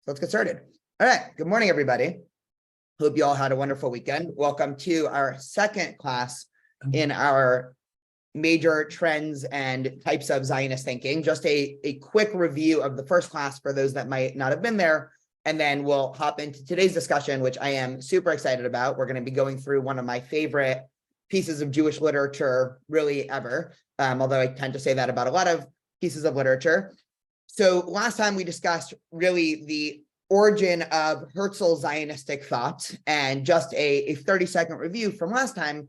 let's get started. All right, good morning, everybody. Hope you all had a wonderful weekend. Welcome to our second class in our major trends and types of Zionist thinking. Just a quick review of the first class for those that might not have been there, and then we'll hop into today's discussion, which I am super excited about. We're going to be going through one of my favorite pieces of Jewish literature really ever, although I tend to say that about a lot of pieces of literature. So last time we discussed really the origin of Herzl's Zionistic thought, and just a 30-second review from last time.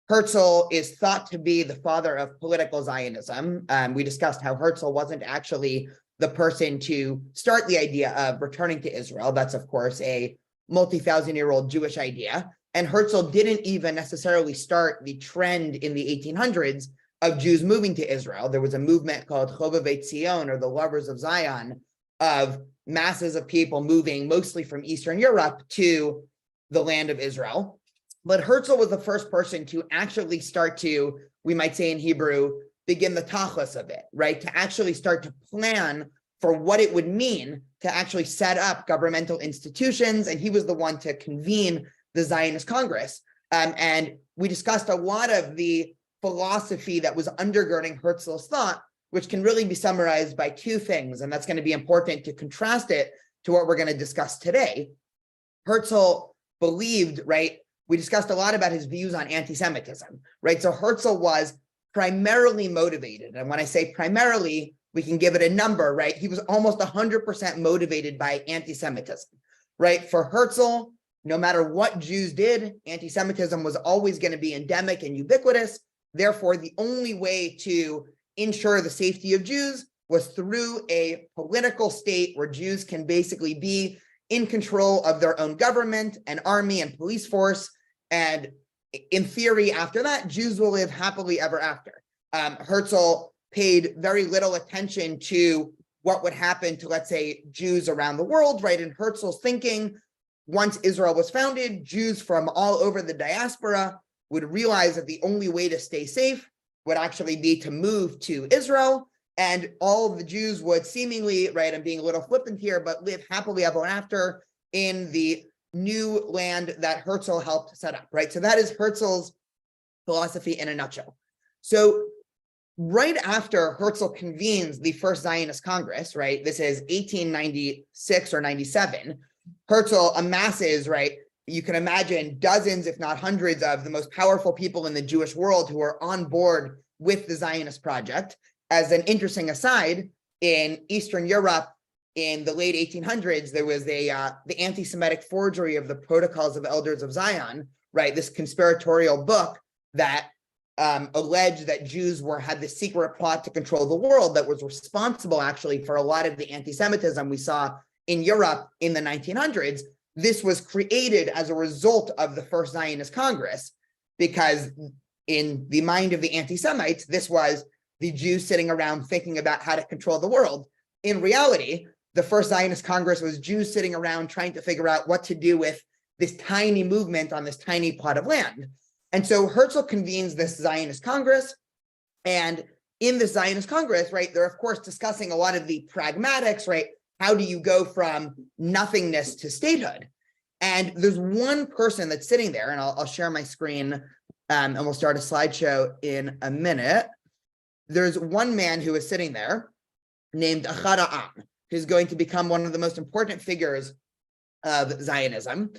Herzl is thought to be the father of political Zionism. We discussed how Herzl wasn't actually the person to start the idea of returning to Israel. That's, of course, a multi-thousand-year-old Jewish idea. And Herzl didn't even necessarily start the trend in the 1800s of Jews moving to Israel. There was a movement called Chovevei Zion, or the Lovers of Zion, of masses of people moving mostly from Eastern Europe to the land of Israel. But Herzl was the first person to actually start to, we might say in Hebrew, begin the tachlis of it, right? To actually start to plan for what it would mean to actually set up governmental institutions. And he was the one to convene the Zionist Congress. And we discussed a lot of the philosophy that was undergirding Herzl's thought, which can really be summarized by two things. And that's going to be important to contrast it to what we're going to discuss today. Herzl believed, right? We discussed a lot about his views on anti-Semitism, right? So Herzl was primarily motivated. And when I say primarily, we can give it a number, right? He was almost 100% motivated by anti-Semitism, right? For Herzl, no matter what Jews did, anti-Semitism was always going to be endemic and ubiquitous. Therefore, the only way to ensure the safety of Jews was through a political state where Jews can basically be in control of their own government and army and police force. And in theory, after that, Jews will live happily ever after. Herzl paid very little attention to what would happen to, let's say, Jews around the world, right? In Herzl's thinking, once Israel was founded, Jews from all over the diaspora would realize that the only way to stay safe would actually be to move to Israel. And all of the Jews would seemingly, right, I'm being a little flippant here, but live happily ever after in the new land that Herzl helped set up, right? So that is Herzl's philosophy in a nutshell. So right after Herzl convenes the first Zionist Congress, right, this is 1896 or 97, Herzl amasses, right, you can imagine dozens, if not hundreds, of the most powerful people in the Jewish world who are on board with the Zionist project. As an interesting aside, in Eastern Europe in the late 1800s, there was the anti-Semitic forgery of the Protocols of Elders of Zion, right? This conspiratorial book that alleged that Jews had this secret plot to control the world that was responsible actually for a lot of the anti-Semitism we saw in Europe in the 1900s. This was created as a result of the first Zionist Congress, because in the mind of the anti-Semites, this was the Jews sitting around thinking about how to control the world. In reality, the first Zionist Congress was Jews sitting around trying to figure out what to do with this tiny movement on this tiny plot of land. And so Herzl convenes this Zionist Congress. And in the Zionist Congress, right, they're of course discussing a lot of the pragmatics, right? How do you go from nothingness to statehood? And there's one person that's sitting there, and I'll share my screen, and we'll start a slideshow in a minute. There's one man who is sitting there named Ahad Ha'am, who's going to become one of the most important figures of Zionism.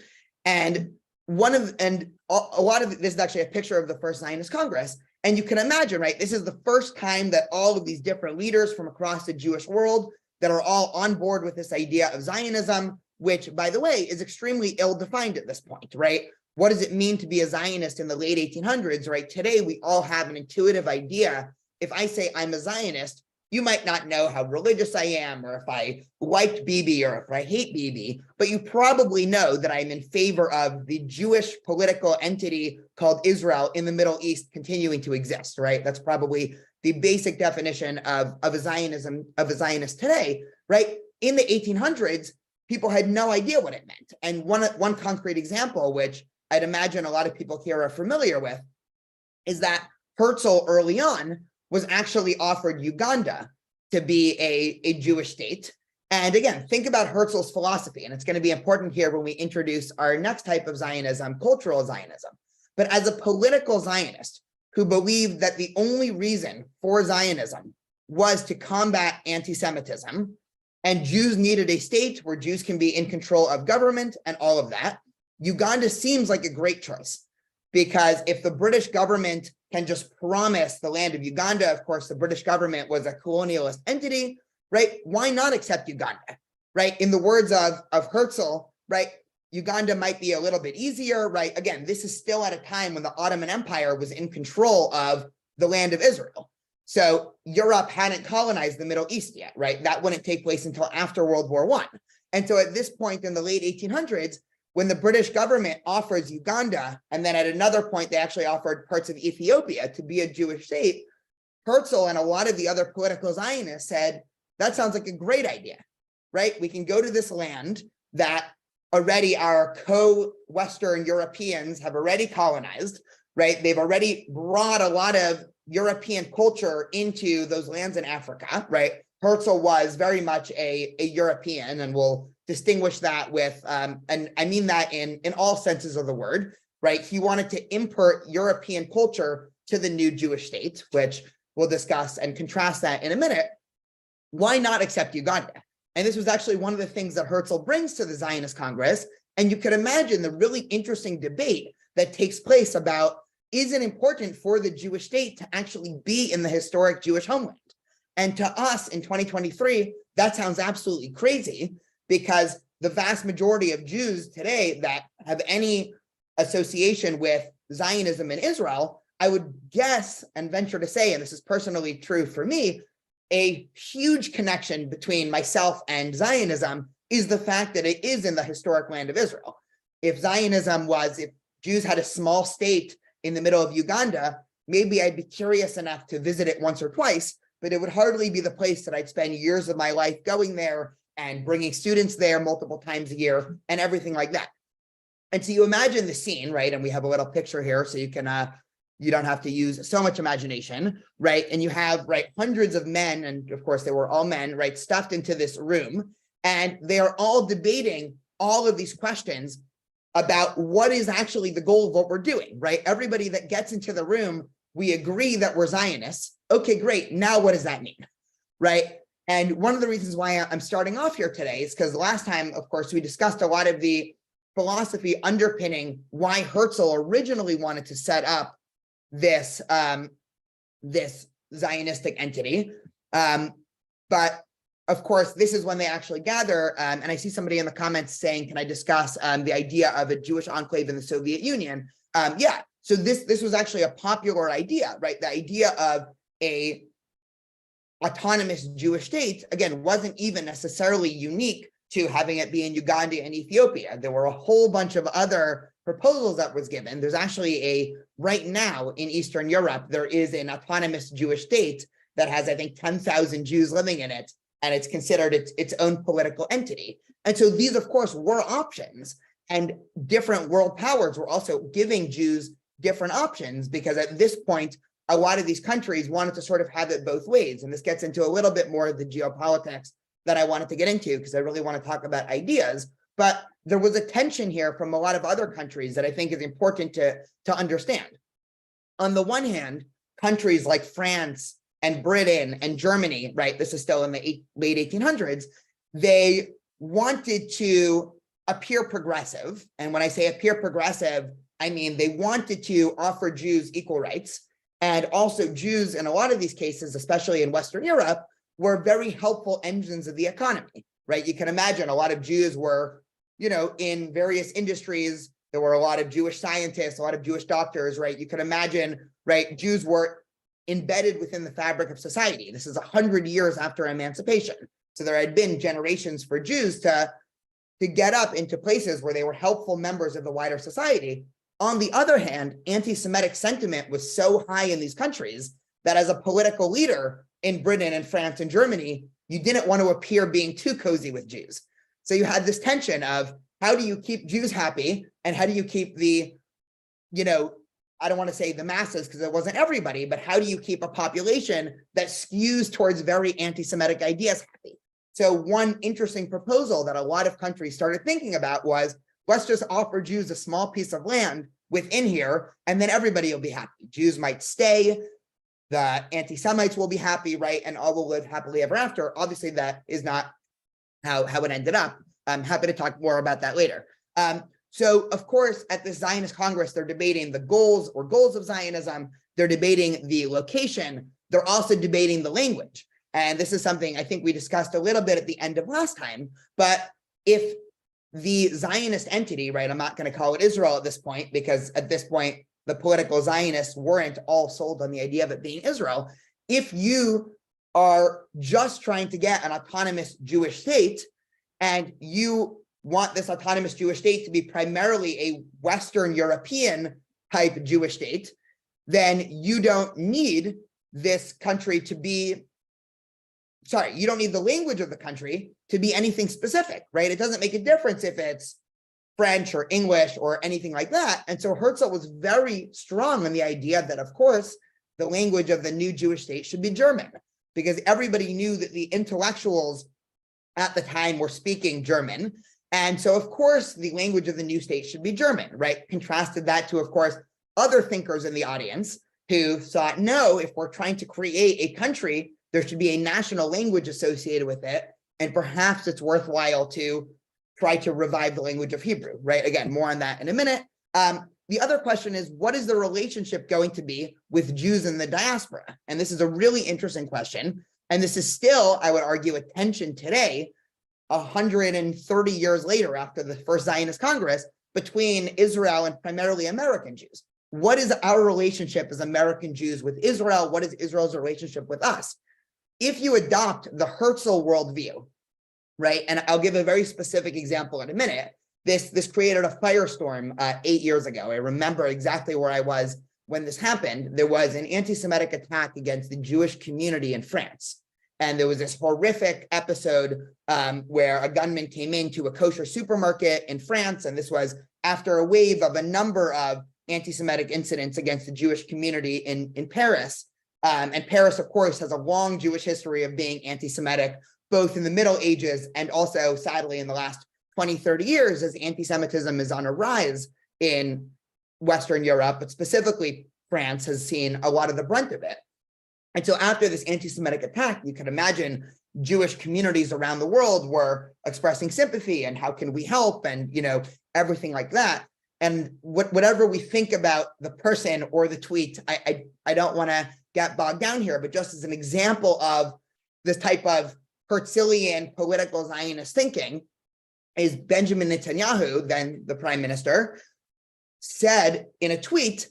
And a lot of this is actually a picture of the first Zionist Congress. And you can imagine, right, this is the first time that all of these different leaders from across the Jewish world that are all on board with this idea of Zionism, which, by the way, is extremely ill-defined at this point, right? What does it mean to be a Zionist in the late 1800s, right? Today, we all have an intuitive idea. If I say I'm a Zionist, you might not know how religious I am, or if I liked Bibi, or if I hate Bibi, but you probably know that I'm in favor of the Jewish political entity called Israel in the Middle East continuing to exist, right? That's probably the basic definition of a Zionist today, right? In the 1800s, people had no idea what it meant. And one concrete example, which I'd imagine a lot of people here are familiar with, is that Herzl early on was actually offered Uganda to be a Jewish state. And again, think about Herzl's philosophy, and it's going to be important here when we introduce our next type of Zionism, cultural Zionism. But as a political Zionist who believed that the only reason for Zionism was to combat anti-Semitism, and Jews needed a state where Jews can be in control of government and all of that, Uganda seems like a great choice. Because if the British government can just promise the land of Uganda, of course, the British government was a colonialist entity, right? Why not accept Uganda, right? In the words of Herzl, right? Uganda might be a little bit easier, right? Again, this is still at a time when the Ottoman Empire was in control of the land of Israel. So Europe hadn't colonized the Middle East yet, right? That wouldn't take place until after World War I. And so at this point in the late 1800s, when the British government offers Uganda, and then at another point, they actually offered parts of Ethiopia to be a Jewish state, Herzl and a lot of the other political Zionists said, that sounds like a great idea, right? We can go to this land that already our co-Western Europeans have already colonized, right? They've already brought a lot of European culture into those lands in Africa, right? Herzl was very much a European, and we'll distinguish that with, and I mean that in all senses of the word, right? He wanted to import European culture to the new Jewish state, which we'll discuss and contrast that in a minute. Why not accept Uganda? And this was actually one of the things that Herzl brings to the Zionist Congress. And you could imagine the really interesting debate that takes place about, is it important for the Jewish state to actually be in the historic Jewish homeland? And to us in 2023, that sounds absolutely crazy, because the vast majority of Jews today that have any association with Zionism in Israel, I would guess and venture to say, and this is personally true for me, a huge connection between myself and Zionism is the fact that it is in the historic land of Israel. If Zionism was, if Jews had a small state in the middle of Uganda, maybe I'd be curious enough to visit it once or twice, but it would hardly be the place that I'd spend years of my life going there and bringing students there multiple times a year and everything like that. And so you imagine the scene, right? And we have a little picture here so you can, you don't have to use so much imagination, right? And you have, right, hundreds of men, and of course they were all men, right, stuffed into this room, and they are all debating all of these questions about what is actually the goal of what we're doing, right? Everybody that gets into the room, we agree that we're Zionists. Okay, great. Now what does that mean, right? And one of the reasons why I'm starting off here today is because last time, of course, we discussed a lot of the philosophy underpinning why Herzl originally wanted to set up this, this Zionistic entity. But of course, this is when they actually gather. And I see somebody in the comments saying, can I discuss the idea of a Jewish enclave in the Soviet Union? Yeah, so this was actually a popular idea, right? The idea of a autonomous Jewish state, again, wasn't even necessarily unique to having it be in Uganda and Ethiopia. There were a whole bunch of other proposals that was given. There's actually right now in Eastern Europe, there is an autonomous Jewish state that has, I think, 10,000 Jews living in it, and it's considered its own political entity. And so these, of course, were options, and different world powers were also giving Jews different options, because at this point, a lot of these countries wanted to sort of have it both ways. And this gets into a little bit more of the geopolitics that I wanted to get into, because I really want to talk about ideas. But there was a tension here from a lot of other countries that I think is important to understand. On the one hand, countries like France and Britain and Germany, right, this is still in the late 1800s, they wanted to appear progressive. And when I say appear progressive, I mean they wanted to offer Jews equal rights. And also Jews, in a lot of these cases, especially in Western Europe, were very helpful engines of the economy, right? You can imagine a lot of Jews were, you know, in various industries. There were a lot of Jewish scientists, a lot of Jewish doctors, right? You can imagine, right? Jews were embedded within the fabric of society. This is 100 years after emancipation. So there had been generations for Jews to get up into places where they were helpful members of the wider society. On the other hand, anti-Semitic sentiment was so high in these countries that as a political leader in Britain and France and Germany, you didn't want to appear being too cozy with Jews. So you had this tension of how do you keep Jews happy, and how do you keep the, you know, I don't want to say the masses because it wasn't everybody, but how do you keep a population that skews towards very anti-Semitic ideas happy? So one interesting proposal that a lot of countries started thinking about was, let's just offer Jews a small piece of land within here, and then everybody will be happy. Jews might stay, the anti-Semites will be happy, right? And all will live happily ever after. Obviously, that is not how it ended up. I'm happy to talk more about that later. So, of course, at the Zionist Congress, they're debating the goals of Zionism. They're debating the location. They're also debating the language. And this is something I think we discussed a little bit at the end of last time. But if the Zionist entity, right, I'm not going to call it Israel at this point, because at this point, the political Zionists weren't all sold on the idea of it being Israel. If you are just trying to get an autonomous Jewish state, and you want this autonomous Jewish state to be primarily a Western European type Jewish state, then you don't need this country to be, you don't need the language of the country to be anything specific, right? It doesn't make a difference if it's French or English or anything like that. And so Herzl was very strong on the idea that, of course, the language of the new Jewish state should be German, because everybody knew that the intellectuals at the time were speaking German. And so, of course, the language of the new state should be German, right? Contrasted that to, of course, other thinkers in the audience who thought, no, if we're trying to create a country, there should be a national language associated with it. And perhaps it's worthwhile to try to revive the language of Hebrew, right? Again, more on that in a minute. The other question is, what is the relationship going to be with Jews in the diaspora? And this is a really interesting question. And this is still, I would argue, a tension today, 130 years later after the first Zionist Congress, between Israel and primarily American Jews. What is our relationship as American Jews with Israel? What is Israel's relationship with us? If you adopt the Herzl worldview, right, and I'll give a very specific example in a minute, this created a firestorm 8 years ago. I remember exactly where I was when this happened. There was an anti-Semitic attack against the Jewish community in France. And there was this horrific episode where a gunman came into a kosher supermarket in France. And this was after a wave of a number of anti-Semitic incidents against the Jewish community in Paris. And Paris, of course, has a long Jewish history of being anti-Semitic, both in the Middle Ages and also, sadly, in the last 20, 30 years, as anti-Semitism is on a rise in Western Europe, but specifically France has seen a lot of the brunt of it. And so after this anti-Semitic attack, you can imagine Jewish communities around the world were expressing sympathy and how can we help and, everything like that. And whatever we think about the person or the tweet, I don't want to get bogged down here, but just as an example of this type of Herzlian political Zionist thinking is Benjamin Netanyahu, then the prime minister, said in a tweet,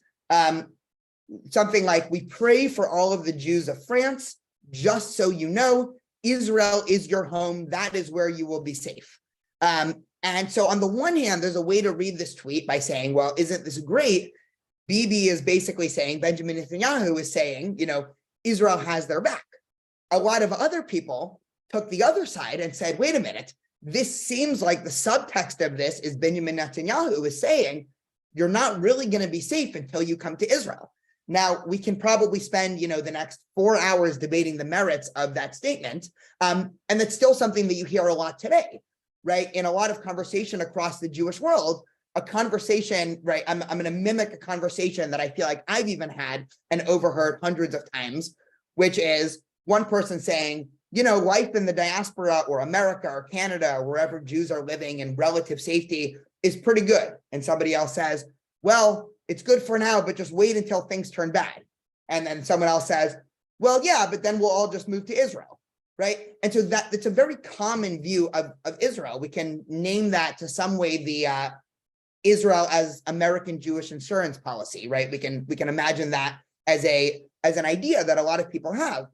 something like, we pray for all of the Jews of France, just so you know, Israel is your home. That is where you will be safe. And so on the one hand, there's a way to read this tweet by saying, well, isn't this great? Bibi is basically saying, Benjamin Netanyahu is saying, Israel has their back. A lot of other people took the other side and said, wait a minute, this seems like the subtext of this is Benjamin Netanyahu is saying, you're not really going to be safe until you come to Israel. Now, we can probably spend, the next 4 hours debating the merits of that statement. And that's still something that you hear a lot today, right? In a lot of conversation across the Jewish world, a conversation, right? I'm going to mimic a conversation that I feel like I've even had and overheard hundreds of times, which is one person saying, life in the diaspora or America or Canada or wherever Jews are living in relative safety is pretty good. And somebody else says, well, it's good for now, but just wait until things turn bad. And then someone else says, well, yeah, but then we'll all just move to Israel, right? And so it's a very common view of Israel. We can name that to some way the Israel as American Jewish insurance policy, right? We can imagine that as an idea that a lot of people have.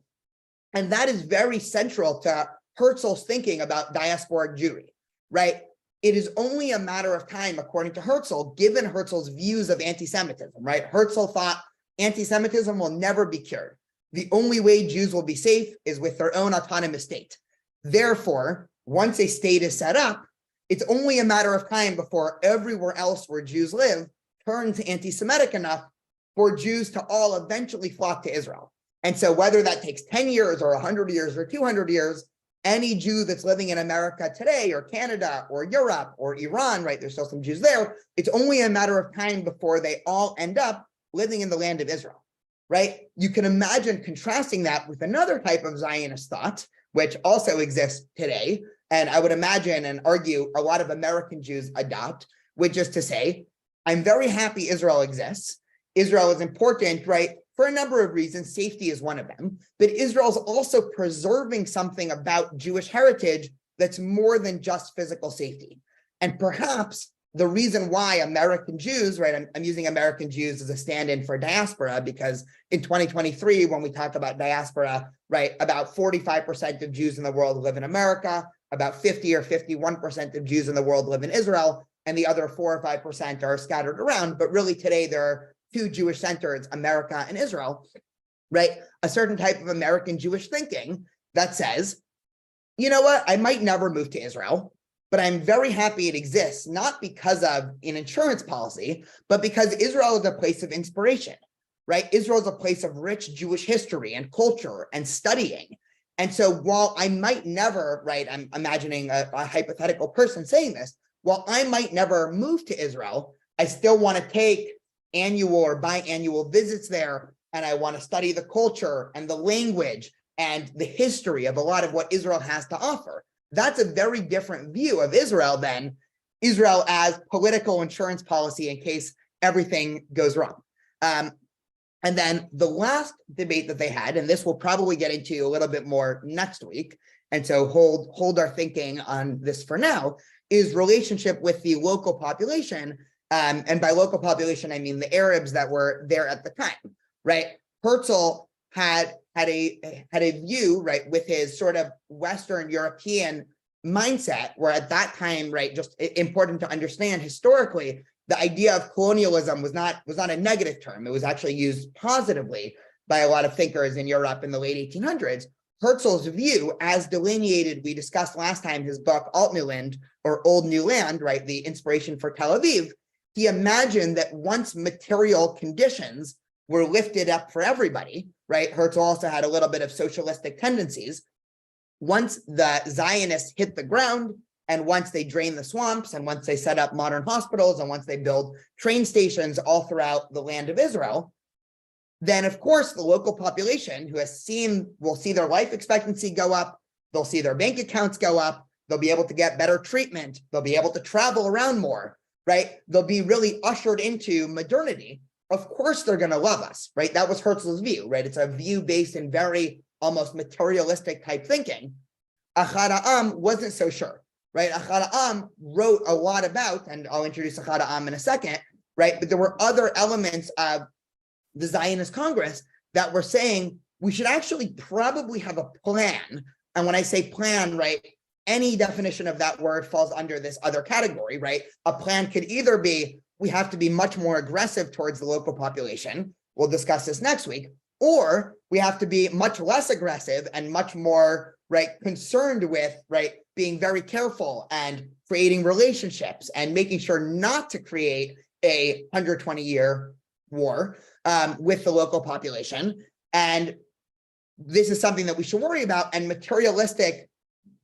And that is very central to Herzl's thinking about diasporic Jewry, right? It is only a matter of time, according to Herzl, given Herzl's views of anti-Semitism, right? Herzl thought anti-Semitism will never be cured. The only way Jews will be safe is with their own autonomous state. Therefore, once a state is set up, it's only a matter of time before everywhere else where Jews live turns anti-Semitic enough for Jews to all eventually flock to Israel. And so whether that takes 10 years or 100 years or 200 years, any Jew that's living in America today, or Canada, or Europe, or Iran, right? There's still some Jews there. It's only a matter of time before they all end up living in the land of Israel, right? You can imagine contrasting that with another type of Zionist thought, which also exists today, and I would imagine and argue a lot of American Jews adopt, which is to say, I'm very happy Israel exists. Israel is important, right? For a number of reasons, safety is one of them, but Israel is also preserving something about Jewish heritage that's more than just physical safety. And perhaps the reason why American Jews, right, I'm using American Jews as a stand-in for diaspora, because in 2023, when we talk about diaspora, right, about 45% of Jews in the world live in America, about 50 or 51% of Jews in the world live in Israel, and the other 4 or 5% are scattered around. But really today, there are two Jewish centers, America and Israel, right? A certain type of American Jewish thinking that says, you know what, I might never move to Israel, but I'm very happy it exists, not because of an insurance policy, but because Israel is a place of inspiration, right? Israel is a place of rich Jewish history and culture and studying. And so while I might never, right, I'm imagining a hypothetical person saying this, while I might never move to Israel, I still want to take annual or biannual visits there, and I want to study the culture and the language and the history of a lot of what Israel has to offer. That's a very different view of Israel than Israel as political insurance policy in case everything goes wrong. And then the last debate that they had, and this we'll probably get into a little bit more next week, and so hold our thinking on this for now, is relationship with the local population. And by local population, I mean the Arabs that were there at the time, right? Herzl had a view, right, with his sort of Western European mindset, where at that time, right, just important to understand historically, the idea of colonialism was not a negative term. It was actually used positively by a lot of thinkers in Europe in the late 1800s. Herzl's view, as delineated, we discussed last time, his book Alt New Land, or Old New Land, right, the inspiration for Tel Aviv. He imagined that once material conditions were lifted up for everybody, right? Herzl also had a little bit of socialistic tendencies. Once the Zionists hit the ground, and once they drain the swamps, and once they set up modern hospitals, and once they build train stations all throughout the land of Israel, then of course the local population who will see their life expectancy go up, they'll see their bank accounts go up, they'll be able to get better treatment, they'll be able to travel around more, right? They'll be really ushered into modernity. Of course they're going to love us, right? That was Herzl's view, right? It's a view based in very almost materialistic type thinking. Ahad Ha'am wasn't so sure, right? Ahad Ha'am wrote a lot about, and I'll introduce Ahad Ha'am in a second, right? But there were other elements of the Zionist Congress that were saying we should actually probably have a plan. And when I say plan, right, any definition of that word falls under this other category, right? A plan could either be we have to be much more aggressive towards the local population. We'll discuss this next week. Or we have to be much less aggressive and much more, right, concerned with, right, being very careful and creating relationships and making sure not to create a 120-year war with the local population. And this is something that we should worry about. And materialistic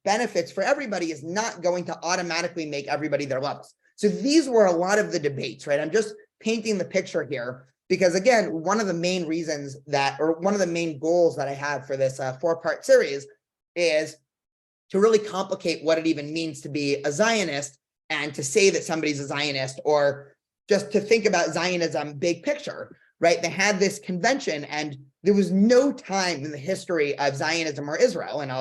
benefits for everybody is not going to automatically make everybody their levels. So these were a lot of the debates, right? I'm just painting the picture here because, again, one of the main reasons that, or one of the main goals that I have for this 4-part series is to really complicate what it even means to be a Zionist and to say that somebody's a Zionist, or just to think about Zionism big picture, right? They had this convention, and there was no time in the history of Zionism or Israel, and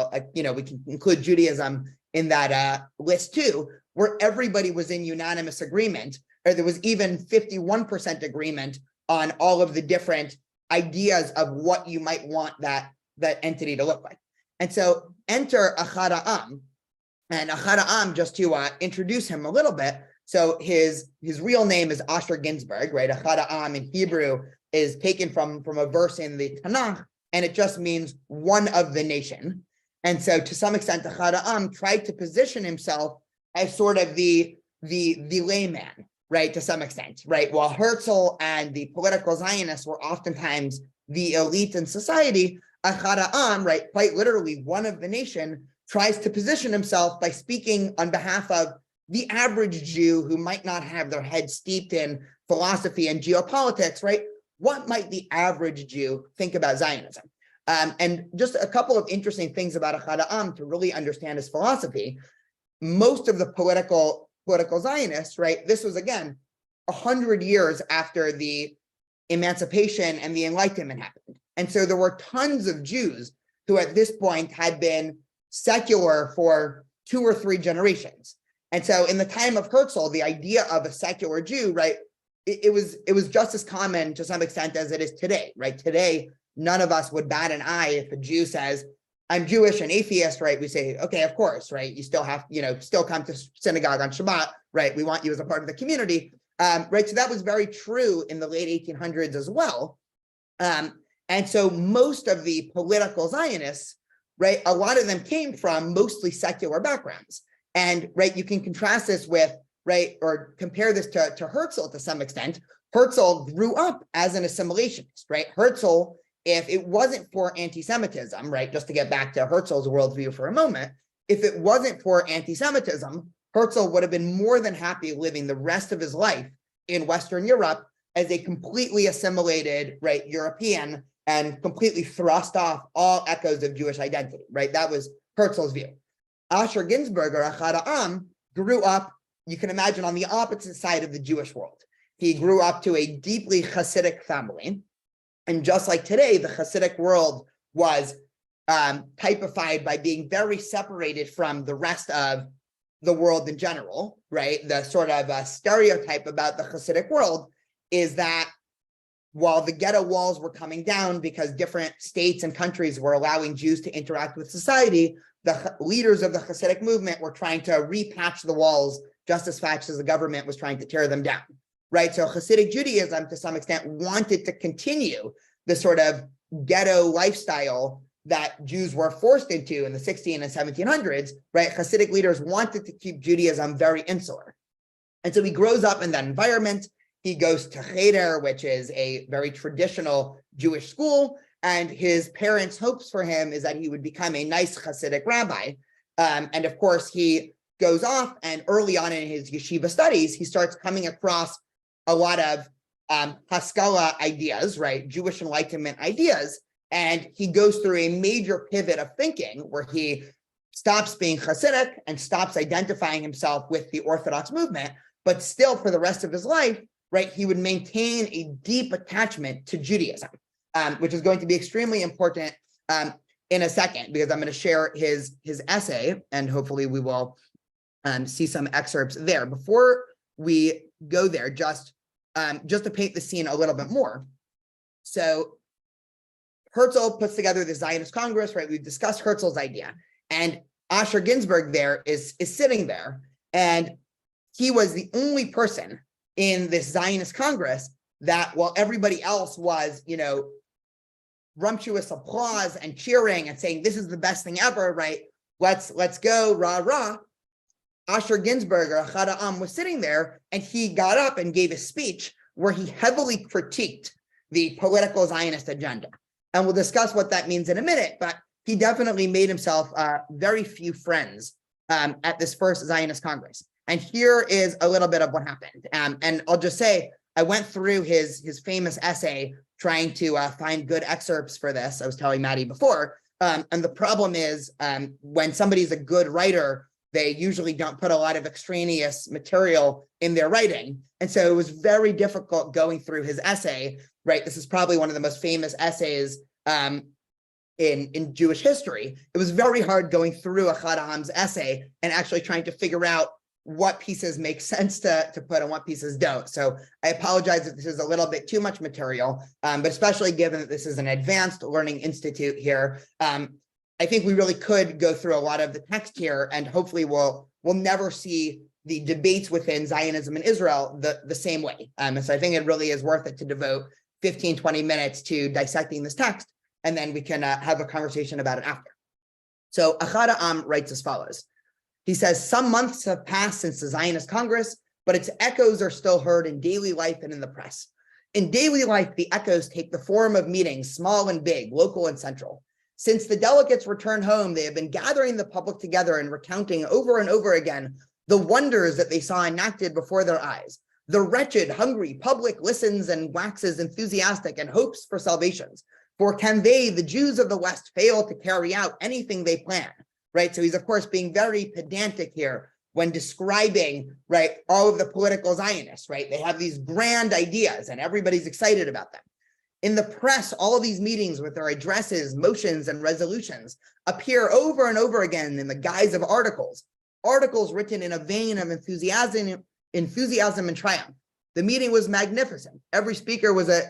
we can include Judaism in that list too, where everybody was in unanimous agreement, or there was even 51% agreement on all of the different ideas of what you might want that entity to look like. And so enter Ahad Ha'am, and Ahad Ha'am, just to introduce him a little bit. So his real name is Asher Ginsburg, right? Ahad Ha'am in Hebrew is taken from a verse in the Tanakh, and it just means one of the nation. And so to some extent, Ahad Ha'am tried to position himself as sort of the layman, right? To some extent, right? While Herzl and the political Zionists were oftentimes the elite in society, Ahad Ha'am, right, quite literally one of the nation, tries to position himself by speaking on behalf of the average Jew who might not have their head steeped in philosophy and geopolitics, right? What might the average Jew think about Zionism? And just a couple of interesting things about Ahad Ha'am to really understand his philosophy. Most of the political Zionists, right? This was, again, 100 years after the emancipation and the Enlightenment happened. And so there were tons of Jews who at this point had been secular for 2 or 3 generations. And so in the time of Herzl, the idea of a secular Jew, right, it was just as common to some extent as it is today, right? Today, none of us would bat an eye if a Jew says, I'm Jewish and atheist, right? We say, okay, of course, right? You still have, still come to synagogue on Shabbat, right? We want you as a part of the community, right? So that was very true in the late 1800s as well. And so most of the political Zionists, right, a lot of them came from mostly secular backgrounds. And, right, you can contrast this with, right, or compare this to Herzl to some extent. Herzl grew up as an assimilationist, right? Herzl, if it wasn't for anti-Semitism, right, just to get back to Herzl's worldview for a moment, if it wasn't for anti-Semitism, Herzl would have been more than happy living the rest of his life in Western Europe as a completely assimilated, right, European, and completely thrust off all echoes of Jewish identity, right? That was Herzl's view. Asher Ginsburg, or Ahad Ha'am, grew up, you can imagine, on the opposite side of the Jewish world. He grew up to a deeply Hasidic family. And just like today, the Hasidic world was typified by being very separated from the rest of the world in general, right? The sort of stereotype about the Hasidic world is that while the ghetto walls were coming down because different states and countries were allowing Jews to interact with society, the leaders of the Hasidic movement were trying to repatch the walls just as fast as the government was trying to tear them down, right? So Hasidic Judaism, to some extent, wanted to continue the sort of ghetto lifestyle that Jews were forced into in the 16 and 1700s, right? Hasidic leaders wanted to keep Judaism very insular. And so he grows up in that environment. He goes to Cheder, which is a very traditional Jewish school, and his parents' hopes for him is that he would become a nice Hasidic rabbi. And of course, he goes off, and early on in his yeshiva studies, he starts coming across a lot of Haskalah ideas, right? Jewish Enlightenment ideas. And he goes through a major pivot of thinking where he stops being Hasidic and stops identifying himself with the Orthodox movement, but still for the rest of his life, right, he would maintain a deep attachment to Judaism, which is going to be extremely important in a second, because I'm going to share his essay, and hopefully we will see some excerpts there. Before we go there, just to paint the scene a little bit more. So Herzl puts together the Zionist Congress, right? We've discussed Herzl's idea, and Asher Ginsburg there is sitting there, and he was the only person in this Zionist Congress that, while everybody else was, rumptuous applause and cheering and saying, this is the best thing ever, right? Let's go, rah, rah. Asher Ginsburg, or Ahad Ha'am, was sitting there, and he got up and gave a speech where he heavily critiqued the political Zionist agenda. And we'll discuss what that means in a minute, but he definitely made himself very few friends at this first Zionist Congress. And here is a little bit of what happened. And I'll just say, I went through his famous essay trying to find good excerpts for this. I was telling Maddie before. And the problem is when somebody's a good writer, they usually don't put a lot of extraneous material in their writing. And so it was very difficult going through his essay, right? This is probably one of the most famous essays in Jewish history. It was very hard going through Ahad Ha'am's essay and actually trying to figure out what pieces make sense to put and what pieces don't. So I apologize if this is a little bit too much material, but especially given that this is an advanced learning institute here, I think we really could go through a lot of the text here, and hopefully we'll never see the debates within Zionism and Israel the same way. And so I think it really is worth it to devote 15, 20 minutes to dissecting this text, and then we can have a conversation about it after. So Ahad Ha'am writes as follows. He says, some months have passed since the Zionist Congress, but its echoes are still heard in daily life and in the press. In daily life, the echoes take the form of meetings, small and big, local and central. Since the delegates returned home, they have been gathering the public together and recounting over and over again the wonders that they saw enacted before their eyes. The wretched, hungry public listens and waxes enthusiastic and hopes for salvations. For can they, the Jews of the West, fail to carry out anything they plan? Right. So he's, of course, being very pedantic here when describing, right, all of the political Zionists, right? They have these grand ideas and everybody's excited about them. In the press, all of these meetings with their addresses, motions, and resolutions appear over and over again in the guise of articles written in a vein of enthusiasm and triumph. The meeting was magnificent. Every speaker was a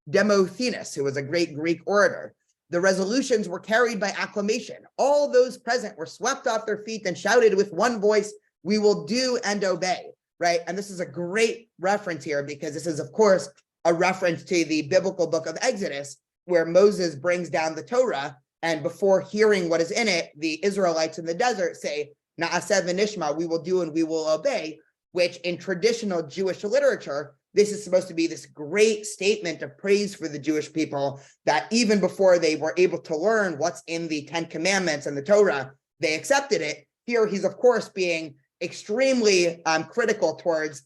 Demosthenes, who was a great Greek orator. The resolutions were carried by acclamation. All those present were swept off their feet and shouted with one voice, "We will do and obey," right? And this is a great reference here because this is, of course, a reference to the biblical book of Exodus, where Moses brings down the Torah, and before hearing what is in it, the Israelites in the desert say, "Na'aseh v'nishma," we will do and we will obey, which in traditional Jewish literature, this is supposed to be this great statement of praise for the Jewish people that even before they were able to learn what's in the 10 Commandments and the Torah, they accepted it. Here, he's, of course, being extremely critical towards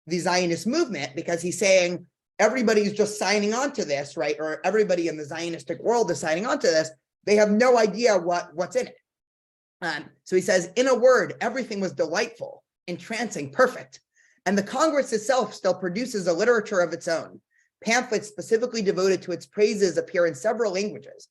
the Zionist movement because he's saying everybody's just signing on to this, right? Or everybody in the Zionistic world is signing on to this. They have no idea what's in it. So he says, in a word, everything was delightful, entrancing, perfect. And the Congress itself still produces a literature of its own. Pamphlets specifically devoted to its praises appear in several languages.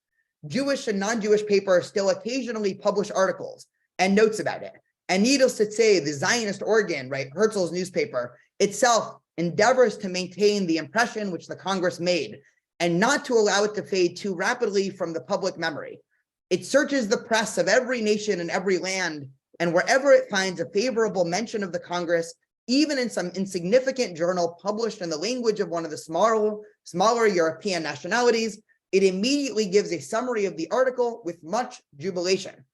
Jewish and non-Jewish papers still occasionally publish articles and notes about it. And needless to say, the Zionist organ, right, Herzl's newspaper, itself endeavors to maintain the impression which the Congress made and not to allow it to fade too rapidly from the public memory. It searches the press of every nation and every land, and wherever it finds a favorable mention of the Congress, even in some insignificant journal published in the language of one of the smaller European nationalities, it immediately gives a summary of the article with much jubilation.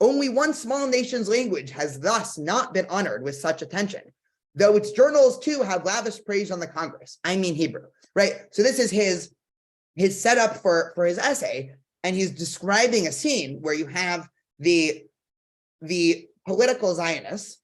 Only one small nation's language has thus not been honored with such attention, though its journals too have lavish praise on the Congress. I mean Hebrew, right? So this is his setup for his essay, and he's describing a scene where you have the political Zionists,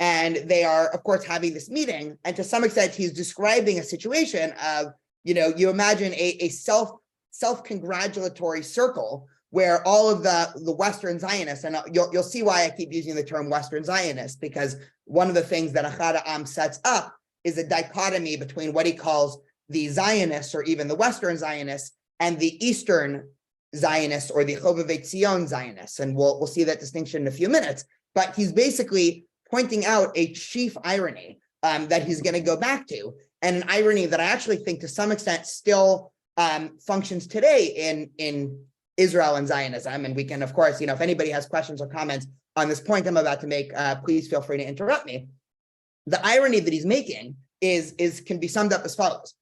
and they are, of course, having this meeting. And to some extent, he's describing a situation of, you imagine a self-congratulatory circle where all of the Western Zionists, and you'll see why I keep using the term Western Zionist, because one of the things that Ahad Ha'am sets up is a dichotomy between what he calls the Zionists, or even the Western Zionists, and the Eastern Zionists, or the Chovevei Tzion Zionists. And we'll see that distinction in a few minutes. But he's basically pointing out a chief irony that he's going to go back to, and an irony that I actually think to some extent still functions today in Israel and Zionism. And we can, of course, if anybody has questions or comments on this point I'm about to make, please feel free to interrupt me. The irony that he's making can be summed up as follows.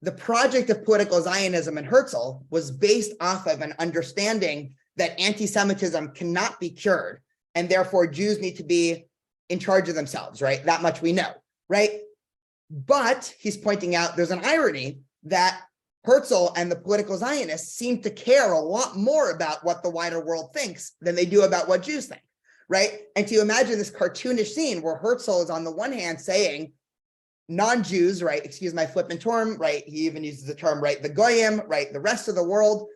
The project of political Zionism in Herzl was based off of an understanding that anti-Semitism cannot be cured, and therefore Jews need to be in charge of themselves, right? That much we know, right? But he's pointing out there's an irony that Herzl and the political Zionists seem to care a lot more about what the wider world thinks than they do about what Jews think, right? And to imagine this cartoonish scene where Herzl is on the one hand saying non-Jews, right? Excuse my flippant term, right? He even uses the term, right? The Goyim, right? The rest of the world.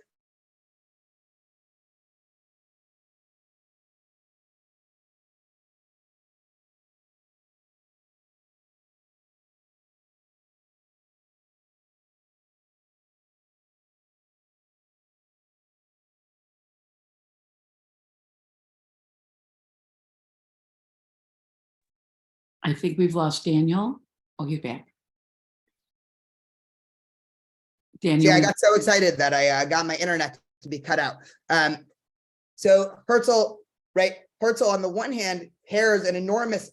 I think we've lost Daniel. Oh, you're back. Daniel. Yeah, I got so excited that I got my internet to be cut out. So Herzl, right? Herzl, on the one hand, cares an enormous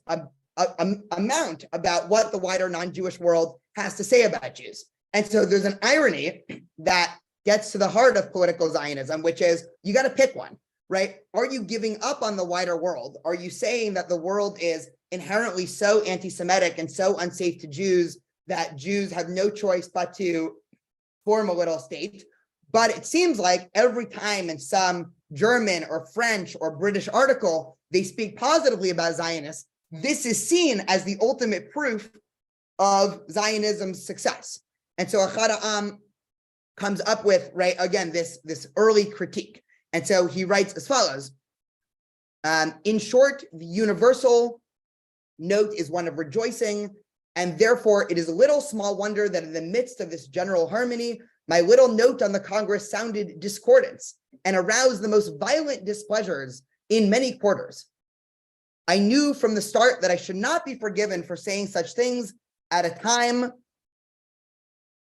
amount about what the wider non-Jewish world has to say about Jews. And so there's an irony that gets to the heart of political Zionism, which is you got to pick one, right? Are you giving up on the wider world? Are you saying that the world is inherently so anti-Semitic and so unsafe to Jews that Jews have no choice but to form a little state? But it seems like every time in some German or French or British article, they speak positively about Zionists, this is seen as the ultimate proof of Zionism's success. And so Ahad Ha'am comes up with, right, again, this early critique. And so he writes as follows. In short, the universal note is one of rejoicing, and therefore it is a little small wonder that in the midst of this general harmony, my little note on the Congress sounded discordance and aroused the most violent displeasures in many quarters. I knew from the start that I should not be forgiven for saying such things at a time,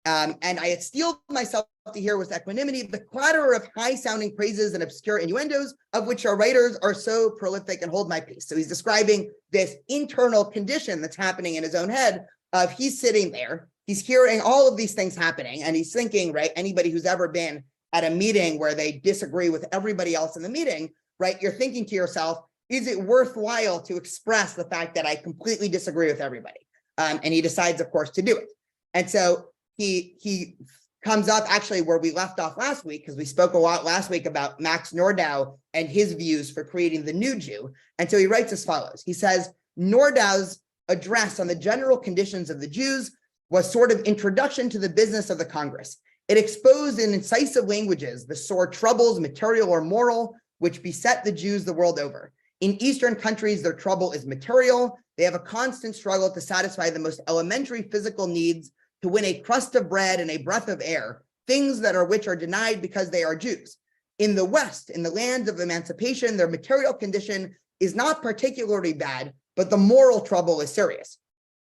and I had steeled myself to hear with equanimity the clatter of high-sounding praises and obscure innuendos of which our writers are so prolific, and hold my peace. So he's describing this internal condition that's happening in his own head of he's sitting there, he's hearing all of these things happening, and he's thinking, right, anybody who's ever been at a meeting where they disagree with everybody else in the meeting, right, you're thinking to yourself, is it worthwhile to express the fact that I completely disagree with everybody? And he decides, of course, to do it. And so he comes up actually where we left off last week, because we spoke a lot last week about Max Nordau and his views for creating the new Jew. And so he writes as follows. He says, Nordau's address on the general conditions of the Jews was sort of introduction to the business of the Congress. It exposed in incisive languages the sore troubles, material or moral, which beset the Jews the world over. In Eastern countries, their trouble is material. They have a constant struggle to satisfy the most elementary physical needs, to win a crust of bread and a breath of air, things that are which are denied because they are Jews. In the West, in the land of emancipation, their material condition is not particularly bad, but the moral trouble is serious.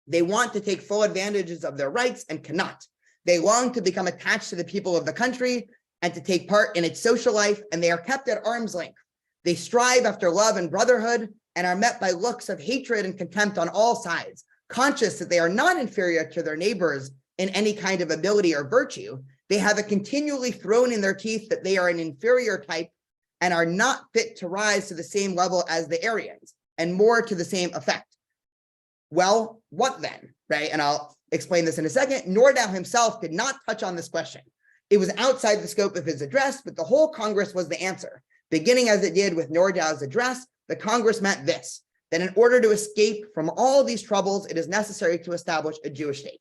They want to take full advantages of their rights and cannot. They long to become attached to the people of the country and to take part in its social life, and they are kept at arm's length. They strive after love and brotherhood and are met by looks of hatred and contempt on all sides, conscious that they are not inferior to their neighbors in any kind of ability or virtue. They have it continually thrown in their teeth that they are an inferior type and are not fit to rise to the same level as the Aryans, and more to the same effect. Well, what then, right? And I'll explain this in a second. Nordau himself did not touch on this question. It was outside the scope of his address, but the whole Congress was the answer. Beginning as it did with Nordau's address, the Congress meant this, that in order to escape from all these troubles, it is necessary to establish a Jewish state.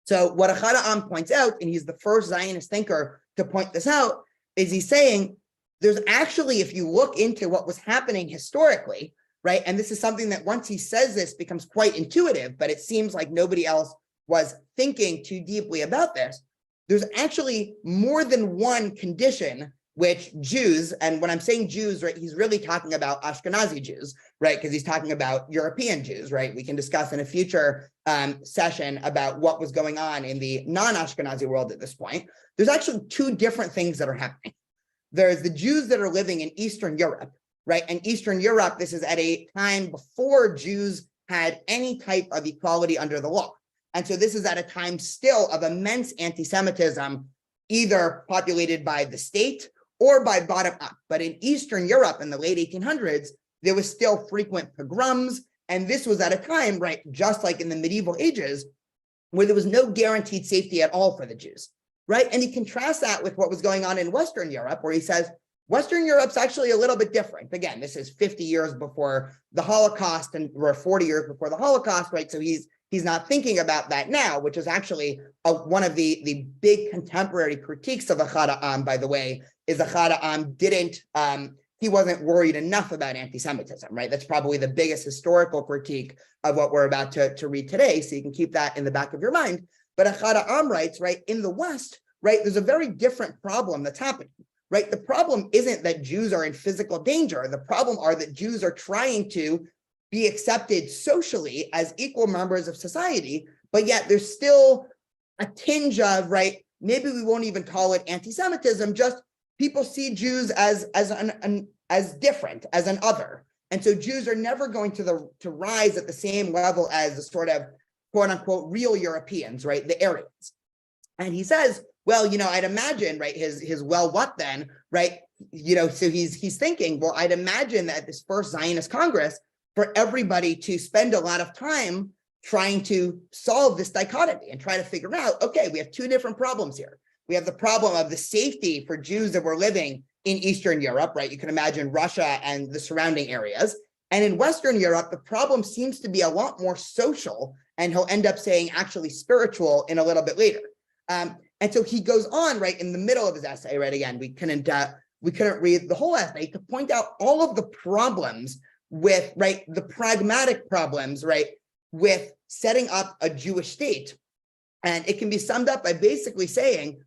So what Ahad Ha'am points out, and he's the first Zionist thinker to point this out, is he's saying there's actually, if you look into what was happening historically, right, and this is something that once he says this becomes quite intuitive, but it seems like nobody else was thinking too deeply about this, there's actually more than one condition which Jews, and when I'm saying Jews, right, he's really talking about Ashkenazi Jews, right, because he's talking about European Jews, right? We can discuss in a future session about what was going on in the non-Ashkenazi world at this point. There's actually two different things that are happening. There's the Jews that are living in Eastern Europe, right? And Eastern Europe, this is at a time before Jews had any type of equality under the law. And so this is at a time still of immense anti-Semitism, either populated by the state or by bottom up. But in Eastern Europe in the late 1800s, there was still frequent pogroms. And this was at a time, right, just like in the medieval ages, where there was no guaranteed safety at all for the Jews, right? And he contrasts that with what was going on in Western Europe, where he says, Western Europe's actually a little bit different. Again, this is 50 years before the Holocaust, and we're 40 years before the Holocaust, right? So he's not thinking about that now, which is actually one of the big contemporary critiques of Ahad Ha'am, by the way, is Ahad Ha'am he wasn't worried enough about anti-Semitism, right? That's probably the biggest historical critique of what we're about to read today. So you can keep that in the back of your mind. But Ahad Ha'am writes, right, in the West, right, there's a very different problem that's happening, right? The problem isn't that Jews are in physical danger. The problem are that Jews are trying to be accepted socially as equal members of society, but yet there's still a tinge of, right, maybe we won't even call it anti-Semitism, just people see Jews as different, as an other. And so Jews are never going to rise at the same level as the sort of quote unquote real Europeans, right, the Aryans. And he says, well, you know, I'd imagine, right, his well, what then, right, you know, so he's thinking, well, I'd imagine that this first Zionist Congress, for everybody to spend a lot of time trying to solve this dichotomy and try to figure out, okay, we have two different problems here. We have the problem of the safety for Jews that were living in Eastern Europe, right? You can imagine Russia and the surrounding areas. And in Western Europe, the problem seems to be a lot more social, and he'll end up saying actually spiritual in a little bit later. And so he goes on, right, in the middle of his essay, right? Again, we couldn't read the whole essay to point out all of the problems with, right, the pragmatic problems, right, with setting up a Jewish state. And it can be summed up by basically saying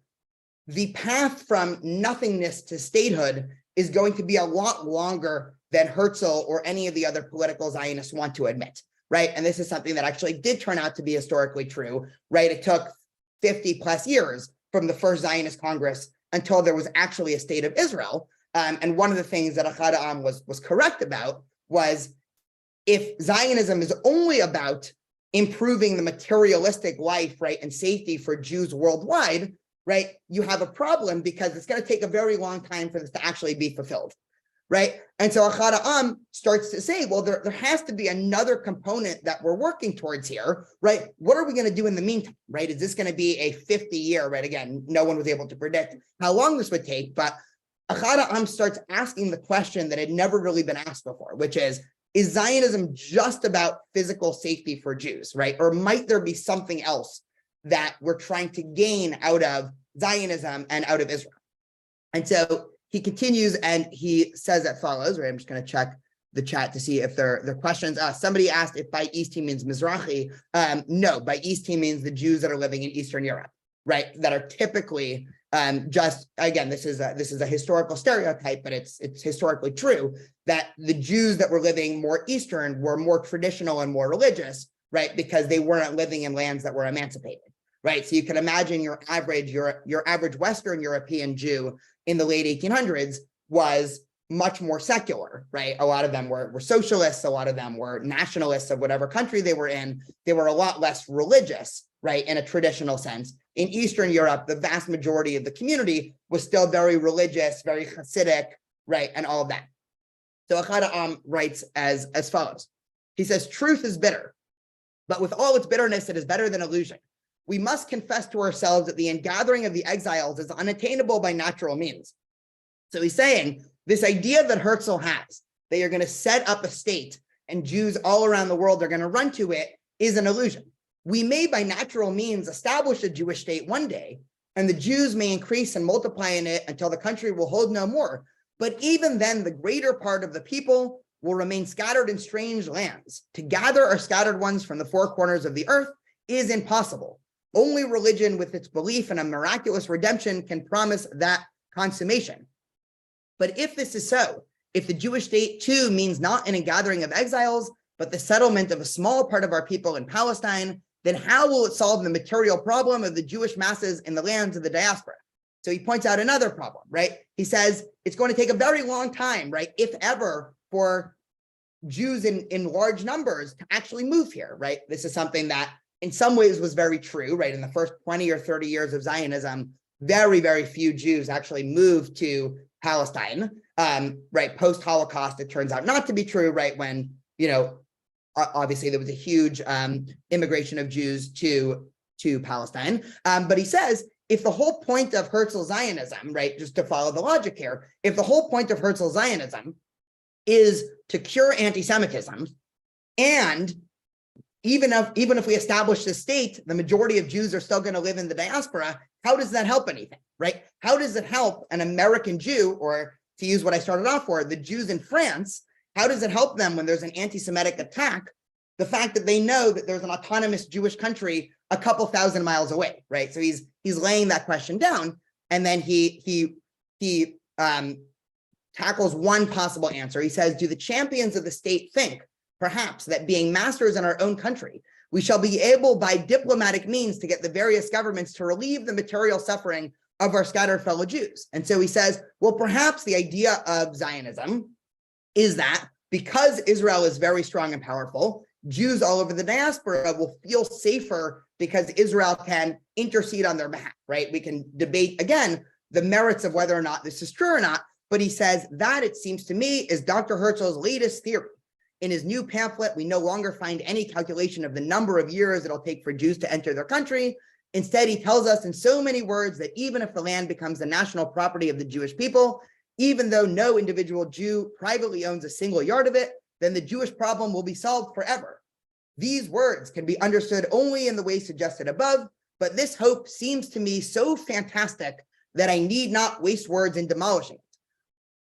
the path from nothingness to statehood is going to be a lot longer than Herzl or any of the other political Zionists want to admit, right? And this is something that actually did turn out to be historically true, right? It took 50 plus years from the first Zionist Congress until there was actually a state of Israel. And one of the things that Ahad Ha'am was correct about was, if Zionism is only about improving the materialistic life, right, and safety for Jews worldwide, right, you have a problem, because it's going to take a very long time for this to actually be fulfilled, right? And so Ahad Ha'am starts to say, well, there has to be another component that we're working towards here, right? What are we going to do in the meantime, right? Is this going to be a 50-year, right? Again, no one was able to predict how long this would take, but Ahad Ha'am starts asking the question that had never really been asked before, which is Zionism just about physical safety for Jews, right? Or might there be something else that we're trying to gain out of Zionism and out of Israel? And so he continues and he says as follows, right? I'm just going to check the chat to see if there are questions. Somebody asked if by East he means Mizrahi. No, by East he means the Jews that are living in Eastern Europe, right? That are typically just, again, this is a historical stereotype, but it's historically true that the Jews that were living more Eastern were more traditional and more religious, right? Because they weren't living in lands that were emancipated, right? So you can imagine your average Western European Jew in the late 1800s was much more secular, right? A lot of them were socialists. A lot of them were nationalists of whatever country they were in. They were a lot less religious, right? In a traditional sense. In Eastern Europe, the vast majority of the community was still very religious, very Hasidic, right? And all of that. So Ahad Ha'am writes as follows. He says, truth is bitter, but with all its bitterness, it is better than illusion. We must confess to ourselves that the ingathering of the exiles is unattainable by natural means. So he's saying this idea that Herzl has, that you're going to set up a state and Jews all around the world are going to run to it, is an illusion. We may by natural means establish a Jewish state one day, and the Jews may increase and multiply in it until the country will hold no more. But even then, the greater part of the people will remain scattered in strange lands. To gather our scattered ones from the four corners of the earth is impossible. Only religion with its belief in a miraculous redemption can promise that consummation. But if this is so, if the Jewish state too means not an ingathering of exiles, but the settlement of a small part of our people in Palestine, then how will it solve the material problem of the Jewish masses in the lands of the diaspora? So he points out another problem, right? He says it's going to take a very long time, right, if ever, for Jews in large numbers to actually move here, right? This is something that in some ways was very true, right? In the first 20 or 30 years of Zionism, very, very few Jews actually moved to Palestine, right? Post-Holocaust, it turns out not to be true, right? When, you know, obviously there was a huge immigration of Jews to Palestine. But he says, if the whole point of Herzl Zionism, right, just to follow the logic here, if the whole point of Herzl Zionism is to cure anti-Semitism, and even if we establish this state, the majority of Jews are still going to live in the diaspora, how does that help anything, right? How does it help an American Jew, or to use what I started off for, the Jews in France, how does it help them when there's an anti-Semitic attack? The fact that they know that there's an autonomous Jewish country a couple thousand miles away, right? So he's laying that question down, and then he tackles one possible answer. He says, do the champions of the state think, perhaps, that being masters in our own country, we shall be able by diplomatic means to get the various governments to relieve the material suffering of our scattered fellow Jews? And so he says, well, perhaps the idea of Zionism is that because Israel is very strong and powerful, Jews all over the diaspora will feel safer because Israel can intercede on their behalf, right? We can debate, again, the merits of whether or not this is true or not, but he says that, it seems to me, is Dr. Herzl's latest theory. In his new pamphlet, we no longer find any calculation of the number of years it'll take for Jews to enter their country. Instead, he tells us in so many words that even if the land becomes the national property of the Jewish people, even though no individual Jew privately owns a single yard of it, then the Jewish problem will be solved forever. These words can be understood only in the way suggested above, but this hope seems to me so fantastic that I need not waste words in demolishing it.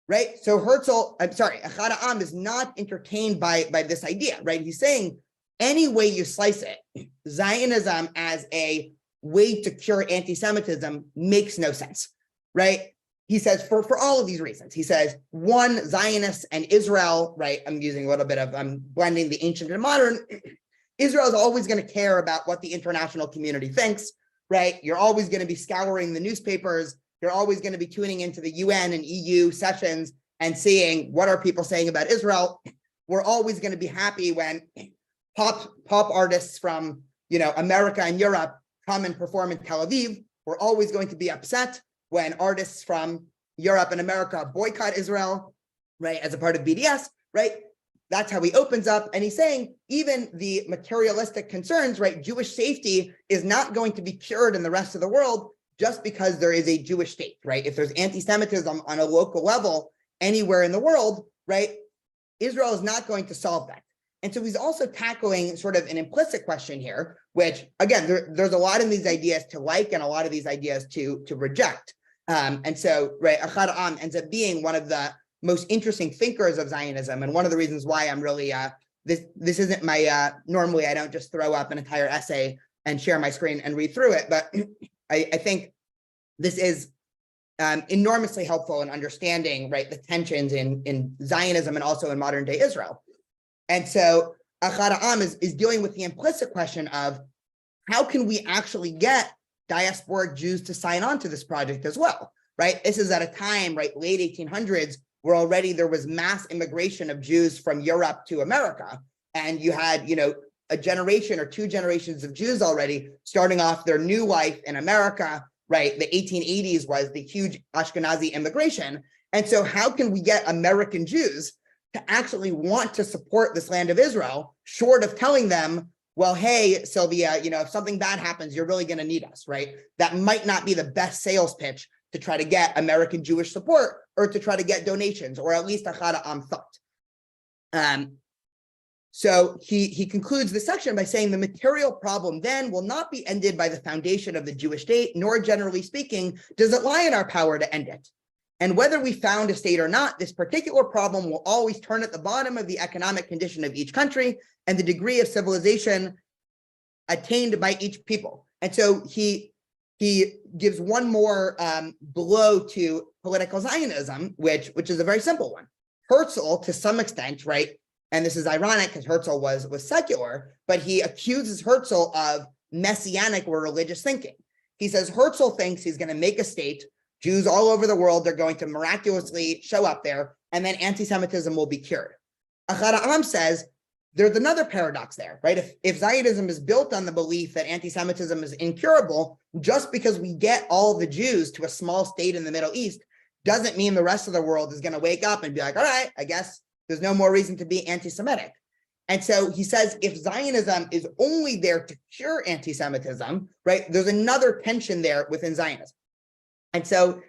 Right? So Echad Ha'am is not entertained by this idea, right? He's saying any way you slice it, Zionism as a way to cure anti-Semitism makes no sense, right? He says for all of these reasons. He says, one, Zionists and Israel, right? I'm using a little bit of, I'm blending the ancient and modern. Israel is always going to care about what the international community thinks, right? You're always going to be scouring the newspapers. You're always going to be tuning into the UN and EU sessions and seeing what are people saying about Israel. We're always going to be happy when pop artists from, America and Europe come and perform in Tel Aviv. We're always going to be upset when artists from Europe and America boycott Israel, right, as a part of BDS, right? That's how he opens up. And he's saying even the materialistic concerns, right, Jewish safety is not going to be cured in the rest of the world just because there is a Jewish state, right? If there's anti-Semitism on a local level anywhere in the world, right, Israel is not going to solve that. And so he's also tackling sort of an implicit question here, which, again, there's a lot of these ideas to like and a lot of these ideas to reject. And so, right, Echad Ha'am ends up being one of the most interesting thinkers of Zionism. And one of the reasons why I'm really, this isn't my, normally I don't just throw up an entire essay and share my screen and read through it, but I think this is enormously helpful in understanding, right, the tensions in Zionism and also in modern day Israel. And so Echad Ha'am is dealing with the implicit question of how can we actually get diasporic Jews to sign on to this project as well, right? This is at a time, right, late 1800s, where already there was mass immigration of Jews from Europe to America. And you had, a generation or two generations of Jews already starting off their new life in America, right? The 1880s was the huge Ashkenazi immigration. And so how can we get American Jews to actually want to support this land of Israel, short of telling them, well, hey, Sylvia, if something bad happens, you're really going to need us, right? That might not be the best sales pitch to try to get American Jewish support or to try to get donations, or at least Echad Ha'am thought. So he concludes the section by saying the material problem then will not be ended by the foundation of the Jewish state, nor generally speaking, does it lie in our power to end it. And whether we found a state or not, this particular problem will always turn at the bottom of the economic condition of each country and the degree of civilization attained by each people. And so he gives one more blow to political Zionism, which is a very simple one. Herzl, to some extent, right, and this is ironic because Herzl was secular, but he accuses Herzl of messianic or religious thinking. He says Herzl thinks he's going to make a state, Jews all over the world, they're going to miraculously show up there, and then anti-Semitism will be cured. Echad Ha'am says there's another paradox there, right? If Zionism is built on the belief that anti-Semitism is incurable, just because we get all the Jews to a small state in the Middle East doesn't mean the rest of the world is going to wake up and be like, all right, I guess there's no more reason to be anti-Semitic. And so he says, if Zionism is only there to cure anti-Semitism, right, there's another tension there within Zionism. And so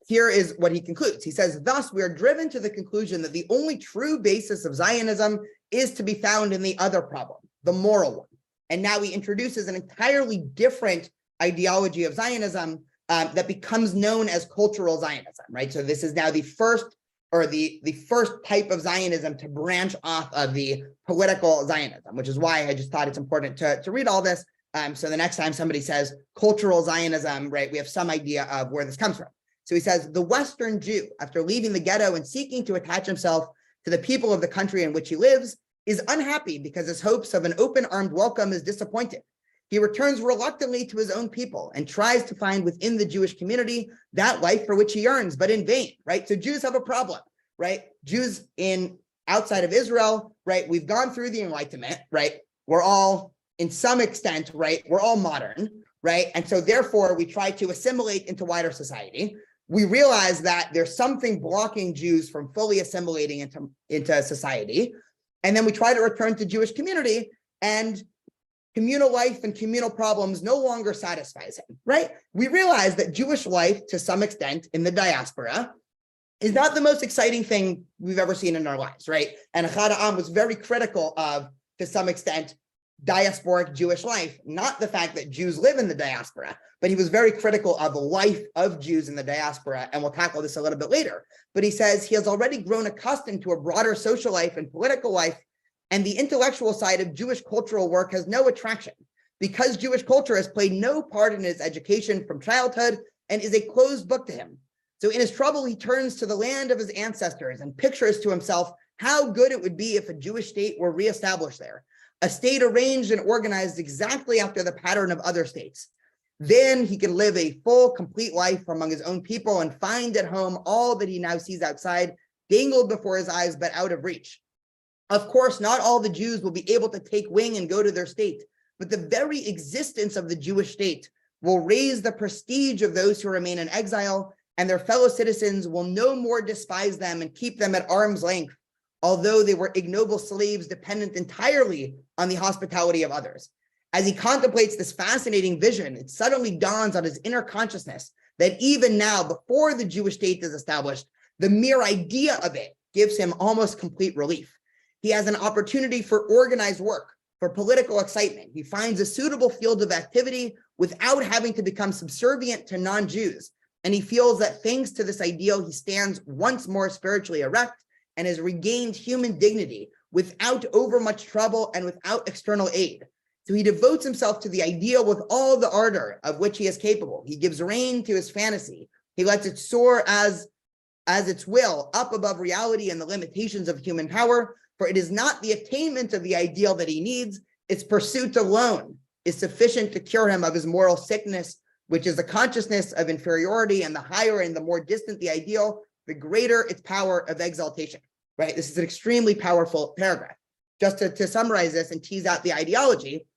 here is what he concludes. He says, thus, we are driven to the conclusion that the only true basis of Zionism is to be found in the other problem, the moral one. And now he introduces an entirely different ideology of Zionism that becomes known as cultural Zionism, right? So this is now the first type of Zionism to branch off of the political Zionism, which is why I just thought it's important to read all this. So the next time somebody says cultural Zionism, right, we have some idea of where this comes from. So he says, the Western Jew, after leaving the ghetto and seeking to attach himself to the people of the country in which he lives, is unhappy because his hopes of an open-armed welcome is disappointed. He returns reluctantly to his own people and tries to find within the Jewish community that life for which he yearns, but in vain, right? So Jews have a problem, right? Jews outside of Israel, right? We've gone through the Enlightenment, right? We're all, in some extent, right? We're all modern, right? And so therefore we try to assimilate into wider society. We realize that there's something blocking Jews from fully assimilating into society. And then we try to return to Jewish community, and communal life and communal problems no longer satisfies him, right? We realize that Jewish life, to some extent, in the diaspora, is not the most exciting thing we've ever seen in our lives, right? And Echad Ha'am was very critical of, to some extent, diasporic Jewish life, not the fact that Jews live in the diaspora, but he was very critical of the life of Jews in the diaspora, and we'll tackle this a little bit later. But he says he has already grown accustomed to a broader social life and political life, and the intellectual side of Jewish cultural work has no attraction, because Jewish culture has played no part in his education from childhood and is a closed book to him. So in his trouble, he turns to the land of his ancestors and pictures to himself how good it would be if a Jewish state were reestablished there, a state arranged and organized exactly after the pattern of other states. Then he can live a full, complete life among his own people and find at home all that he now sees outside, dangled before his eyes, but out of reach. Of course, not all the Jews will be able to take wing and go to their state, but the very existence of the Jewish state will raise the prestige of those who remain in exile, and their fellow citizens will no more despise them and keep them at arm's length, although they were ignoble slaves dependent entirely on the hospitality of others. As he contemplates this fascinating vision, it suddenly dawns on his inner consciousness that even now, before the Jewish state is established, the mere idea of it gives him almost complete relief. He has an opportunity for organized work, for political excitement. He finds a suitable field of activity without having to become subservient to non-Jews. And he feels that thanks to this ideal, he stands once more spiritually erect and has regained human dignity without overmuch trouble and without external aid. So he devotes himself to the ideal with all the ardor of which he is capable. He gives rein to his fantasy. He lets it soar as its will up above reality and the limitations of human power, for it is not the attainment of the ideal that he needs, its pursuit alone is sufficient to cure him of his moral sickness, which is the consciousness of inferiority, and the higher and the more distant the ideal, the greater its power of exaltation, right? This is an extremely powerful paragraph. Just to summarize this and tease out the ideology,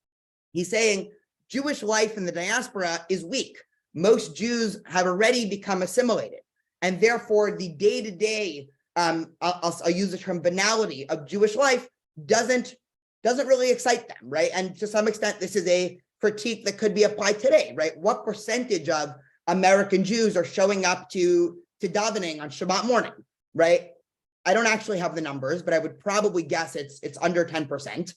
he's saying Jewish life in the diaspora is weak. Most Jews have already become assimilated, and therefore the day-to-day, I'll use the term banality of Jewish life doesn't really excite them, right? And to some extent, this is a critique that could be applied today, right? What percentage of American Jews are showing up to davening on Shabbat morning, right? I don't actually have the numbers, but I would probably guess it's under 10%,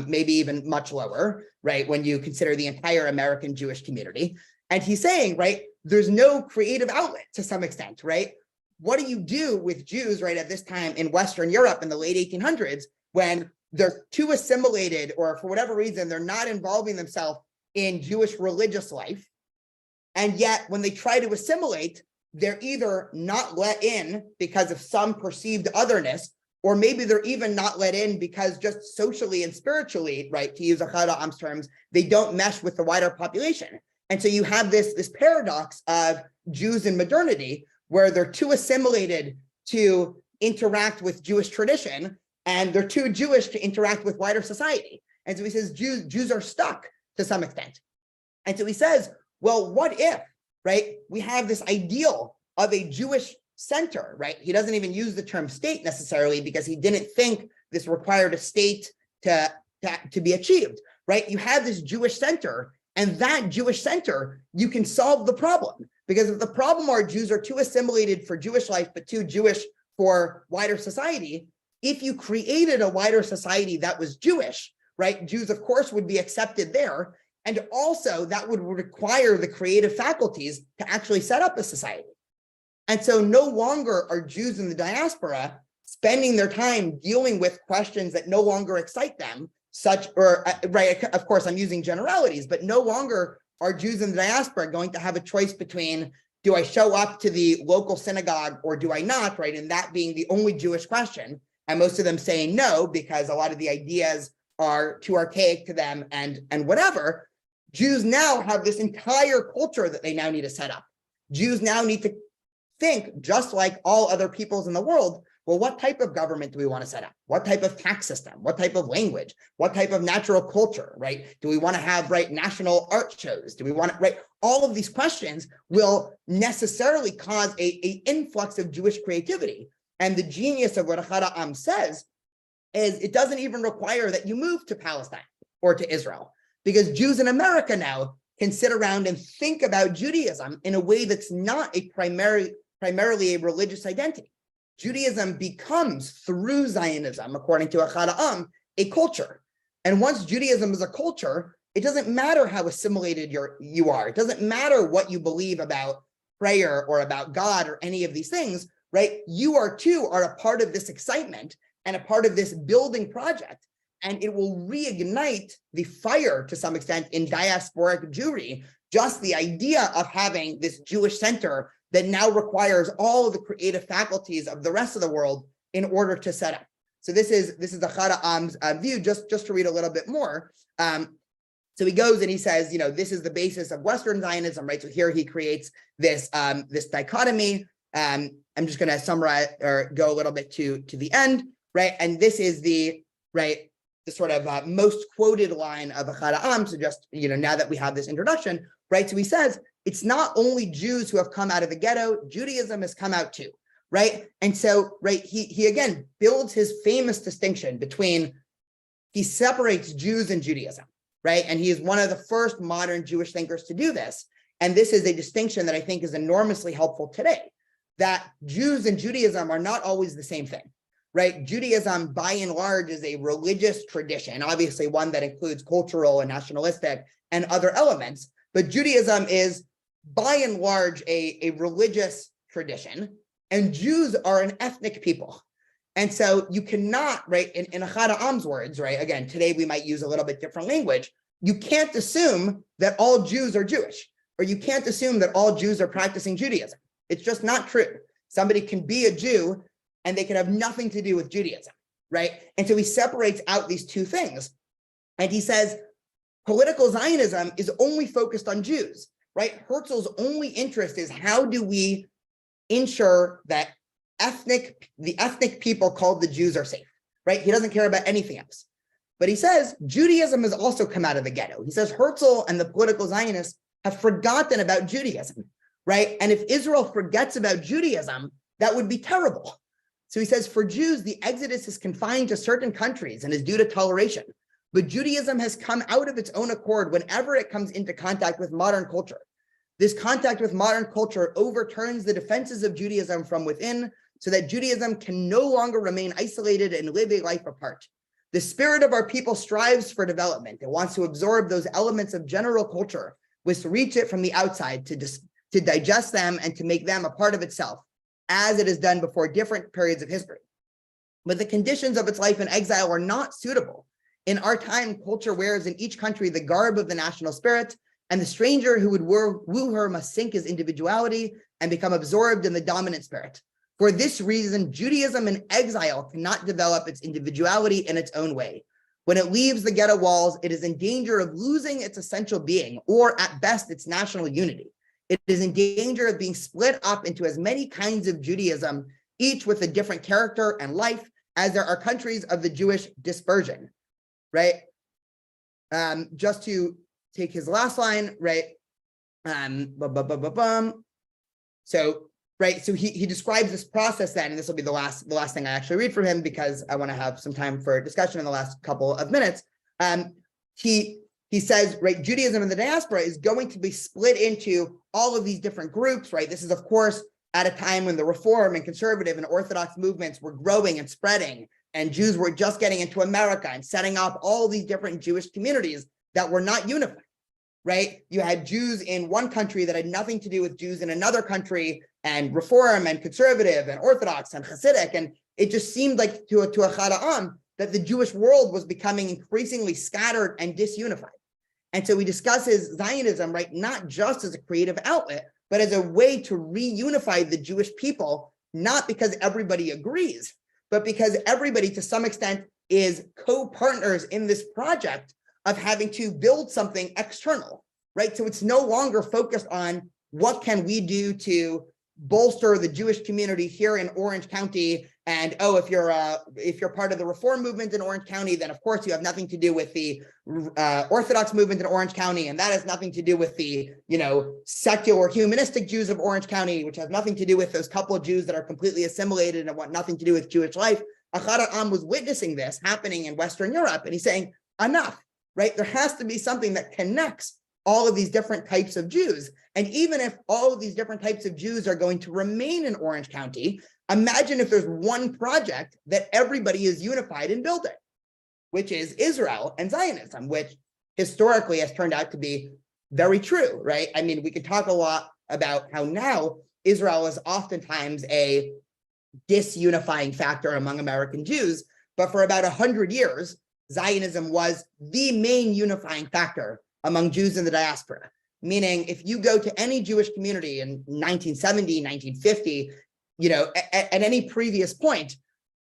maybe even much lower, right? When you consider the entire American Jewish community. And he's saying, right, there's no creative outlet to some extent, right? What do you do with Jews, right, at this time in Western Europe in the late 1800s when they're too assimilated, or for whatever reason, they're not involving themselves in Jewish religious life. And yet when they try to assimilate, they're either not let in because of some perceived otherness, or maybe they're even not let in because just socially and spiritually, right, to use Echad Ha'am's terms, they don't mesh with the wider population. And so you have this paradox of Jews in modernity, where they're too assimilated to interact with Jewish tradition, and they're too Jewish to interact with wider society. And so he says Jews are stuck to some extent. And so he says, well, what if, right, we have this ideal of a Jewish center, right? He doesn't even use the term state necessarily because he didn't think this required a state to be achieved, right? You have this Jewish center, and that Jewish center, you can solve the problem. Because if the problem are Jews are too assimilated for Jewish life, but too Jewish for wider society, if you created a wider society that was Jewish, right, Jews, of course, would be accepted there. And also that would require the creative faculties to actually set up a society. And so no longer are Jews in the diaspora spending their time dealing with questions that no longer excite them, right, of course, I'm using generalities, but no longer are Jews in the diaspora going to have a choice between, do I show up to the local synagogue or do I not, right? And that being the only Jewish question. And most of them saying no, because a lot of the ideas are too archaic to them and whatever. Jews now have this entire culture that they now need to set up. Jews now need to think, just like all other peoples in the world, well, what type of government do we want to set up? What type of tax system? What type of language? What type of natural culture, right? Do we want to have, right, national art shows? Do we want to, right? All of these questions will necessarily cause a influx of Jewish creativity. And the genius of what Echad Ha'am says is it doesn't even require that you move to Palestine or to Israel. because Jews in America now can sit around and think about Judaism in a way that's not a primarily a religious identity. Judaism becomes, through Zionism, according to Achad Ha'am, a culture. And once Judaism is a culture, it doesn't matter how assimilated you are. It doesn't matter what you believe about prayer or about God or any of these things, right? You are a part of this excitement and a part of this building project. And it will reignite the fire to some extent in diasporic Jewry, just the idea of having this Jewish center that now requires all of the creative faculties of the rest of the world in order to set up. So this is Achad Ha'am's view, just to read a little bit more. So he goes and he says, this is the basis of Western Zionism, right? So here he creates this dichotomy. I'm just going to summarize or go a little bit to the end, right? And this is the sort of most quoted line of Achad Ha'am. So just, now that we have this introduction, right? So he says, it's not only Jews who have come out of the ghetto, Judaism has come out too, right? And so, right, he again builds his famous distinction between, he separates Jews and Judaism, right? And he is one of the first modern Jewish thinkers to do this. And this is a distinction that I think is enormously helpful today, that Jews and Judaism are not always the same thing, right? Judaism, by and large, is a religious tradition, obviously one that includes cultural and nationalistic and other elements, but Judaism is, by and large, a religious tradition, and Jews are an ethnic people. And so you cannot, right, in Achad Ha'am's words, right, again, today we might use a little bit different language, you can't assume that all Jews are Jewish, or you can't assume that all Jews are practicing Judaism. It's just not true. Somebody can be a Jew and they can have nothing to do with Judaism, right? And so he separates out these two things. And he says, political Zionism is only focused on Jews, right? Herzl's only interest is how do we ensure that the ethnic people called the Jews are safe, right? He doesn't care about anything else. But he says Judaism has also come out of the ghetto. He says Herzl and the political Zionists have forgotten about Judaism, right? And if Israel forgets about Judaism, that would be terrible. So he says for Jews, the exodus is confined to certain countries and is due to toleration. But Judaism has come out of its own accord whenever it comes into contact with modern culture. This contact with modern culture overturns the defenses of Judaism from within, so that Judaism can no longer remain isolated and live a life apart. The spirit of our people strives for development. It wants to absorb those elements of general culture, which reach it from the outside to digest them and to make them a part of itself, as it has done before different periods of history. But the conditions of its life in exile are not suitable. In our time, culture wears in each country the garb of the national spirit, and the stranger who would woo her must sink his individuality and become absorbed in the dominant spirit. For this reason, Judaism in exile cannot develop its individuality in its own way. When it leaves the ghetto walls, it is in danger of losing its essential being, or at best, its national unity. It is in danger of being split up into as many kinds of Judaism, each with a different character and life, as there are countries of the Jewish dispersion, right? Just to take his last line, right? So he describes this process then, and this will be the last thing I actually read from him because I want to have some time for discussion in the last couple of minutes. He says, right, Judaism in the diaspora is going to be split into all of these different groups, right? This is, of course, at a time when the Reform and conservative and Orthodox movements were growing and spreading, and Jews were just getting into America and setting up all these different Jewish communities that were not unified, right? You had Jews in one country that had nothing to do with Jews in another country, and Reform and conservative and Orthodox and Hasidic, and it just seemed like to Achad Ha'am that the Jewish world was becoming increasingly scattered and disunified. And so he discusses Zionism, right, not just as a creative outlet, but as a way to reunify the Jewish people, not because everybody agrees, but because everybody, to some extent, is co-partners in this project of having to build something external, right? So it's no longer focused on what can we do to bolster the Jewish community here in Orange County. And oh, if you're part of the Reform movement in Orange County, then of course you have nothing to do with the Orthodox movement in Orange County, and that has nothing to do with the secular humanistic Jews of Orange County, which has nothing to do with those couple of Jews that are completely assimilated and want nothing to do with Jewish life. Achad Ha'am was witnessing this happening in Western Europe, and he's saying enough, right? There has to be something that connects all of these different types of Jews. And even if all of these different types of Jews are going to remain in Orange County, imagine if there's one project that everybody is unified in building, which is Israel and Zionism, which historically has turned out to be very true, right? I mean, we could talk a lot about how now Israel is oftentimes a disunifying factor among American Jews, but for about 100 years, Zionism was the main unifying factor among Jews in the diaspora. Meaning, if you go to any Jewish community in 1970, 1950, at any previous point,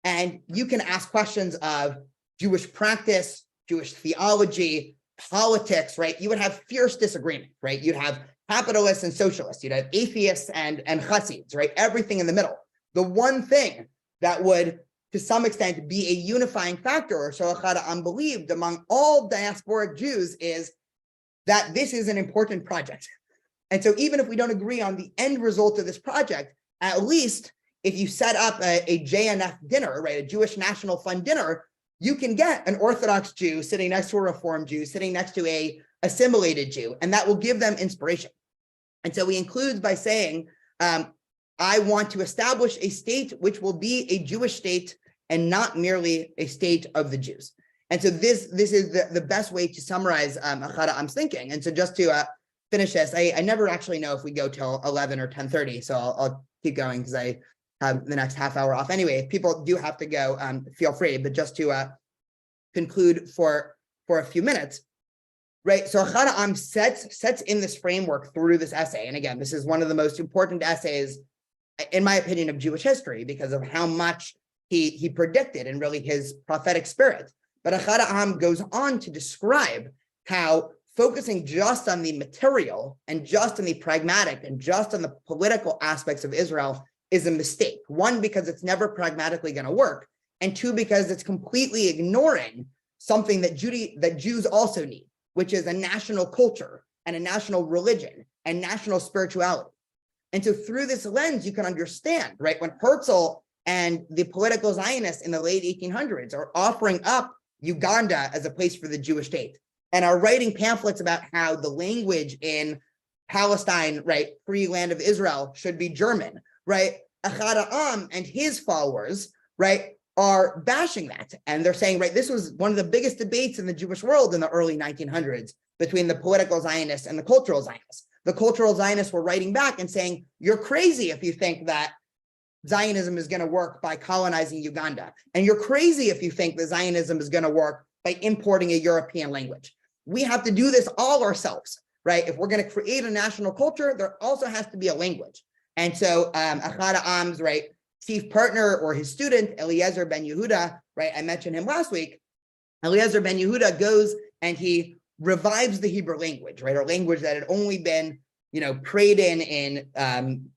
and you can ask questions of Jewish practice, Jewish theology, politics, right? You would have fierce disagreement, right? You'd have capitalists and socialists, you'd have atheists and Hasids, right? Everything in the middle. The one thing that would, to some extent, be a unifying factor, or so Echad Ha'am believed among all diasporic Jews, is that this is an important project. And so even if we don't agree on the end result of this project, at least if you set up a JNF dinner, right, a Jewish National Fund dinner, you can get an Orthodox Jew sitting next to a Reform Jew, sitting next to a assimilated Jew, and that will give them inspiration. And so he includes by saying, I want to establish a state which will be a Jewish state and not merely a state of the Jews. And so this is the best way to summarize Echad Ha'am's thinking. And so just to finish this, I never actually know if we go till 11 or 10:30, so I'll keep going because I have the next half hour off. Anyway, if people do have to go, feel free, but just to conclude for a few minutes, right? So Echad Ha'am sets in this framework through this essay. And again, this is one of the most important essays, in my opinion, of Jewish history because of how much he predicted and really his prophetic spirit. But Echad Ha'am goes on to describe how focusing just on the material and just on the pragmatic and just on the political aspects of Israel is a mistake. One, because it's never pragmatically going to work. And two, because it's completely ignoring something that Jews also need, which is a national culture and a national religion and national spirituality. And so through this lens, you can understand, right, when Herzl and the political Zionists in the late 1800s are offering up Uganda as a place for the Jewish state and are writing pamphlets about how the language in Palestine, right, free land of Israel, should be German, right? Echad Ha'am and his followers, right, are bashing that. And they're saying, right, this was one of the biggest debates in the Jewish world in the early 1900s between the political Zionists and the cultural Zionists. The cultural Zionists were writing back and saying, you're crazy if you think that Zionism is going to work by colonizing Uganda. And you're crazy if you think that Zionism is going to work by importing a European language. We have to do this all ourselves, right? If we're going to create a national culture, there also has to be a language. And so Echad Ha'am's, right, chief partner or his student, Eliezer Ben Yehuda, right, I mentioned him last week. Eliezer Ben Yehuda goes and he revives the Hebrew language, right, a language that had only been, prayed in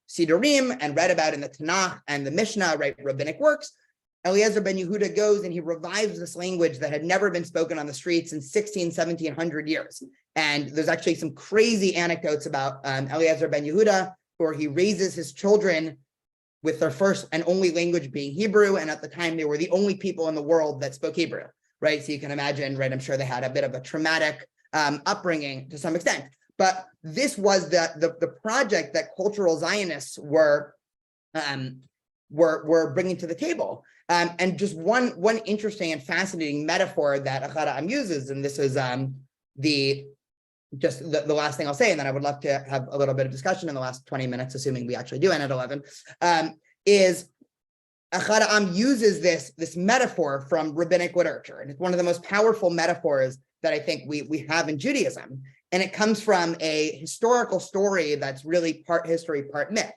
Sidurim and read about in the Tanakh and the Mishnah, right, rabbinic works. Eliezer Ben Yehuda goes and he revives this language that had never been spoken on the streets in 1700 years. And there's actually some crazy anecdotes about Eliezer Ben Yehuda, where he raises his children with their first and only language being Hebrew. And at the time, they were the only people in the world that spoke Hebrew, right? So you can imagine, right, I'm sure they had a bit of a traumatic upbringing to some extent. But this was the project that cultural Zionists were bringing to the table. And just one interesting and fascinating metaphor that Echad Ha'am uses, and this is the last thing I'll say, and then I would love to have a little bit of discussion in the last 20 minutes, assuming we actually do end at 11, is Echad Ha'am uses this metaphor from rabbinic literature. And it's one of the most powerful metaphors that I think we have in Judaism. And it comes from a historical story that's really part history, part myth,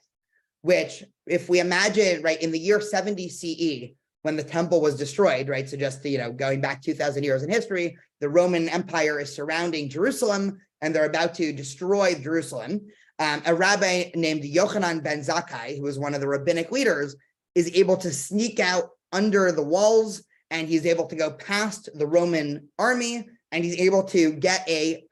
which if we imagine, right, in the year 70 CE, when the temple was destroyed, right? So just, going back 2000 years in history, the Roman Empire is surrounding Jerusalem and they're about to destroy Jerusalem. A rabbi named Yochanan ben Zakkai, who was one of the rabbinic leaders, is able to sneak out under the walls and he's able to go past the Roman army and he's able to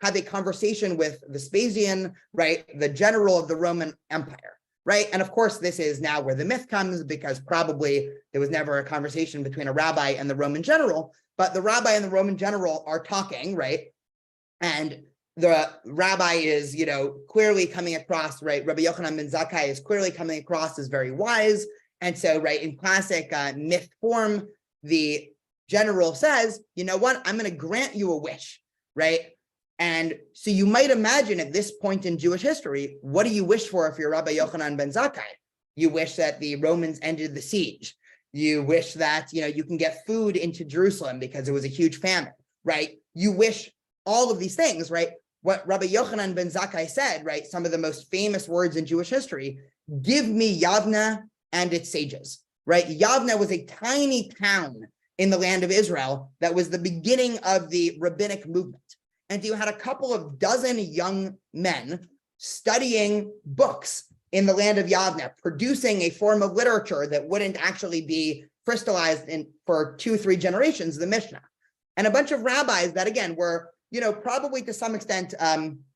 have a conversation with Vespasian, right? The general of the Roman Empire, right? And of course, this is now where the myth comes, because probably there was never a conversation between a rabbi and the Roman general, but the rabbi and the Roman general are talking, right? And the rabbi is, clearly coming across, right? Rabbi Yochanan ben Zakkai is clearly coming across as very wise. And so, right, in classic myth form, the general says, you know what, I'm going to grant you a wish, right? And so you might imagine at this point in Jewish history, what do you wish for if you're Rabbi Yochanan ben Zakkai? You wish that the Romans ended the siege. You wish that, you can get food into Jerusalem because it was a huge famine, right? You wish all of these things, right? What Rabbi Yochanan ben Zakkai said, right? Some of the most famous words in Jewish history, give me Yavna and its sages, right? Yavna was a tiny town in the land of Israel that was the beginning of the rabbinic movement. And you had a couple of dozen young men studying books in the land of Yavna, producing a form of literature that wouldn't actually be crystallized for 2-3 generations, the Mishnah. And a bunch of rabbis that, again, were, probably to some extent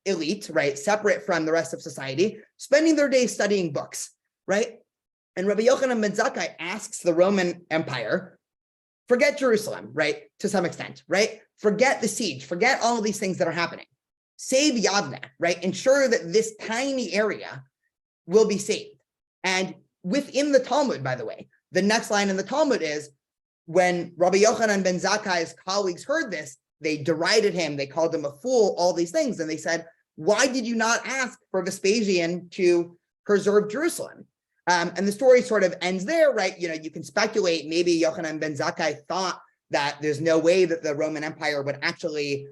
elite, right, separate from the rest of society, spending their days studying books, right? And Rabbi Yochanan ben Zakkai asks the Roman Empire, forget Jerusalem, right, to some extent, right? Forget the siege, forget all of these things that are happening. Save Yavna, right? Ensure that this tiny area will be saved. And within the Talmud, by the way, the next line in the Talmud is, when Rabbi Yochanan ben Zakkai's colleagues heard this, they derided him, they called him a fool, all these things. And they said, why did you not ask for Vespasian to preserve Jerusalem? And the story sort of ends there, right? You can speculate, maybe Yochanan ben Zakkai thought that there's no way that the Roman Empire would actually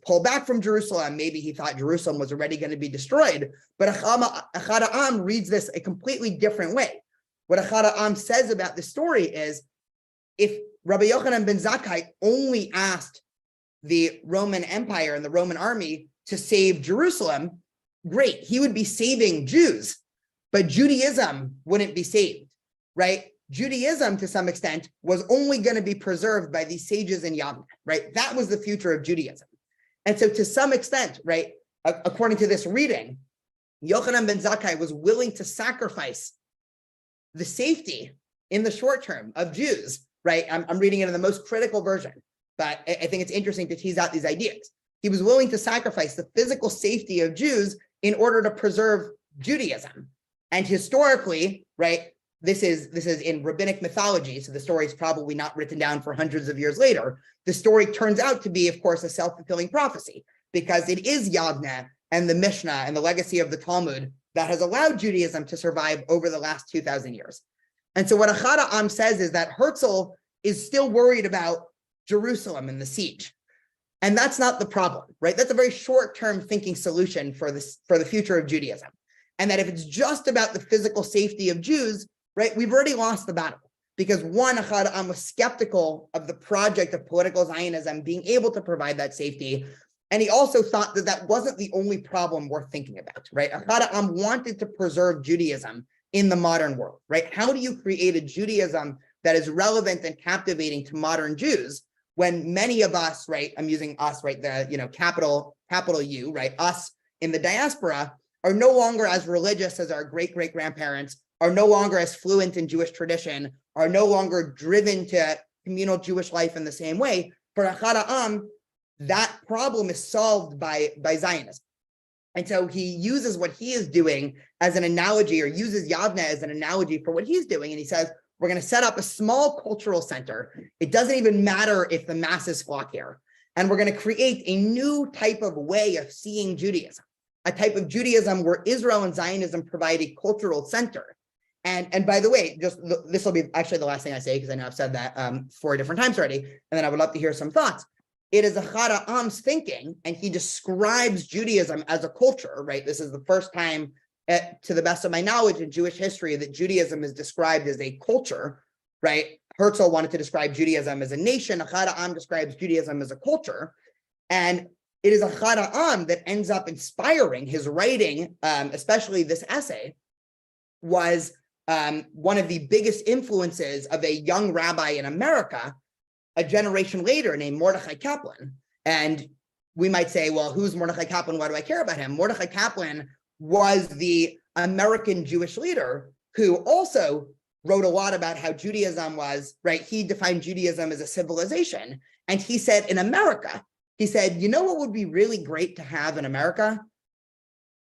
pull back from Jerusalem. Maybe he thought Jerusalem was already going to be destroyed. But Echad Ha'am reads this a completely different way. What Echad Ha'am says about this story is, if Rabbi Yochanan ben Zakkai only asked the Roman Empire and the Roman army to save Jerusalem, great, he would be saving Jews, but Judaism wouldn't be saved, right? Judaism, to some extent, was only going to be preserved by these sages in Yavna, right? That was the future of Judaism. And so to some extent, right, according to this reading, Yochanan ben Zakkai was willing to sacrifice the safety in the short term of Jews, right? I'm reading it in the most critical version, but I think it's interesting to tease out these ideas. He was willing to sacrifice the physical safety of Jews in order to preserve Judaism. And historically, right, this is in rabbinic mythology, so the story is probably not written down for hundreds of years later. The story turns out to be, of course, a self-fulfilling prophecy, because it is Yavna and the Mishnah and the legacy of the Talmud that has allowed Judaism to survive over the last 2,000 years. And so what Echad Ha'am says is that Herzl is still worried about Jerusalem and the siege. And that's not the problem, right? That's a very short-term thinking solution for the future of Judaism. And that if it's just about the physical safety of Jews, right, we've already lost the battle. Because one, Echad Ha'am was skeptical of the project of political Zionism being able to provide that safety. And he also thought that that wasn't the only problem worth thinking about, right? Echad Ha'am wanted to preserve Judaism in the modern world, right? How do you create a Judaism that is relevant and captivating to modern Jews when many of us, right, I'm using us, right, the, capital U, right, us in the diaspora are no longer as religious as our great-great-grandparents, are no longer as fluent in Jewish tradition, are no longer driven to communal Jewish life in the same way. For Echad Ha'am, that problem is solved by Zionism. And so he uses what he is doing as an analogy, or uses Yavna as an analogy for what he's doing. And he says, we're going to set up a small cultural center. It doesn't even matter if the masses flock here. And we're going to create a new type of way of seeing Judaism, a type of Judaism where Israel and Zionism provide a cultural center. And by the way, just this will be actually the last thing I say, because I know I've said that 4 different times already, and then I would love to hear some thoughts. It is Echad Ha'am's thinking, and he describes Judaism as a culture, right? This is the first time, to the best of my knowledge in Jewish history, that Judaism is described as a culture, right? Herzl wanted to describe Judaism as a nation. Echad Ha'am describes Judaism as a culture. And it is Echad Ha'am that ends up inspiring his writing, especially this essay, was one of the biggest influences of a young rabbi in America a generation later named Mordechai Kaplan. And we might say, well, who's Mordechai Kaplan? Why do I care about him? Mordechai Kaplan was the American Jewish leader who also wrote a lot about how Judaism was, right? He defined Judaism as a civilization. And he said in America, he said, you know what would be really great to have in America?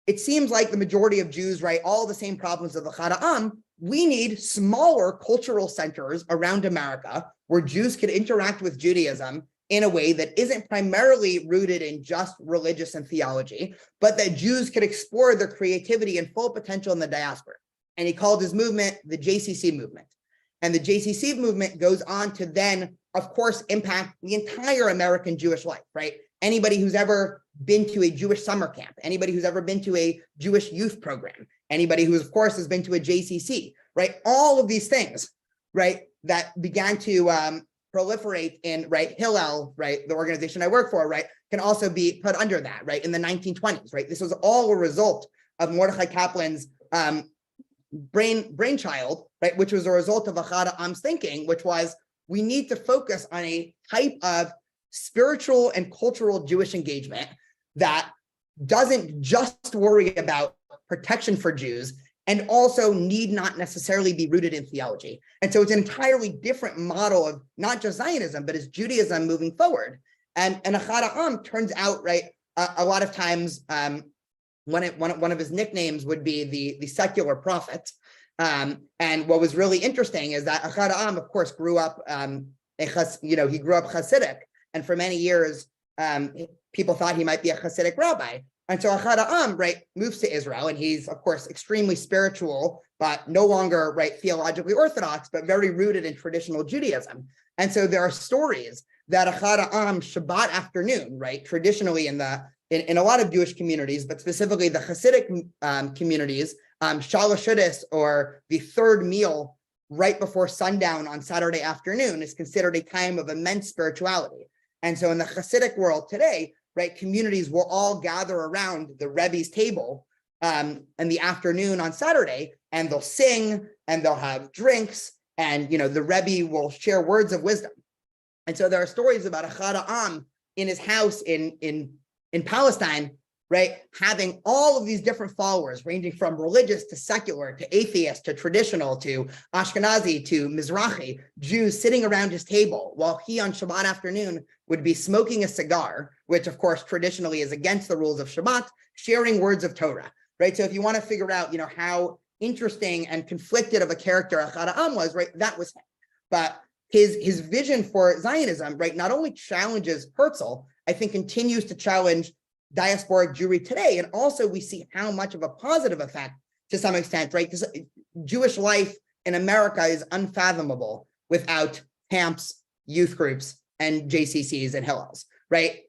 It seems like the majority of Jews, right, all the same problems of the Chada'am. We need smaller cultural centers around America where Jews could interact with Judaism in a way that isn't primarily rooted in just religious and theology, but that Jews could explore their creativity and full potential in the diaspora. And he called his movement the JCC movement. And the JCC movement goes on to then, of course, impact the entire American Jewish life, right? Anybody who's ever been to a Jewish summer camp, anybody who's ever been to a Jewish youth program, anybody who, of course, has been to a JCC, right? All of these things, right, that began to proliferate in, right, Hillel, right, the organization I work for, right, can also be put under that, right, in the 1920s, right? This was all a result of Mordechai Kaplan's brainchild, right, which was a result of Achad Ha'am's thinking, which was we need to focus on a type of spiritual and cultural Jewish engagement that doesn't just worry about protection for Jews and also need not necessarily be rooted in theology. And so it's an entirely different model of not just Zionism, but it's Judaism moving forward. And Achad Ha'am turns out, right, a lot of times one of his nicknames would be the secular prophet. And what was really interesting is that Achad Ha'am, of course, grew up, he grew up Hasidic. And for many years, people thought he might be a Hasidic rabbi. And so Achad Ha'am, right, moves to Israel, and he's, of course, extremely spiritual, but no longer, right, theologically orthodox, but very rooted in traditional Judaism. And so there are stories that Achad Ha'am Shabbat afternoon, right, traditionally in a lot of Jewish communities, but specifically the Hasidic communities, Shalosh Shudas, or the third meal right before sundown on Saturday afternoon, is considered a time of immense spirituality. And so in the Hasidic world today, right, communities will all gather around the Rebbe's table in the afternoon on Saturday, and they'll sing and they'll have drinks, and the Rebbe will share words of wisdom. And so there are stories about Achad Ha'am in his house in Palestine, right, having all of these different followers ranging from religious to secular to atheist to traditional to Ashkenazi to Mizrahi, Jews sitting around his table while he on Shabbat afternoon would be smoking a cigar, which of course traditionally is against the rules of Shabbat, sharing words of Torah, right? So if you want to figure out, how interesting and conflicted of a character Achad Ha'am was, right, that was him. But his vision for Zionism, right, not only challenges Herzl, I think continues to challenge diasporic Jewry today. And also we see how much of a positive effect to some extent, right? Because Jewish life in America is unfathomable without camps, youth groups, and JCCs and Hillels, right?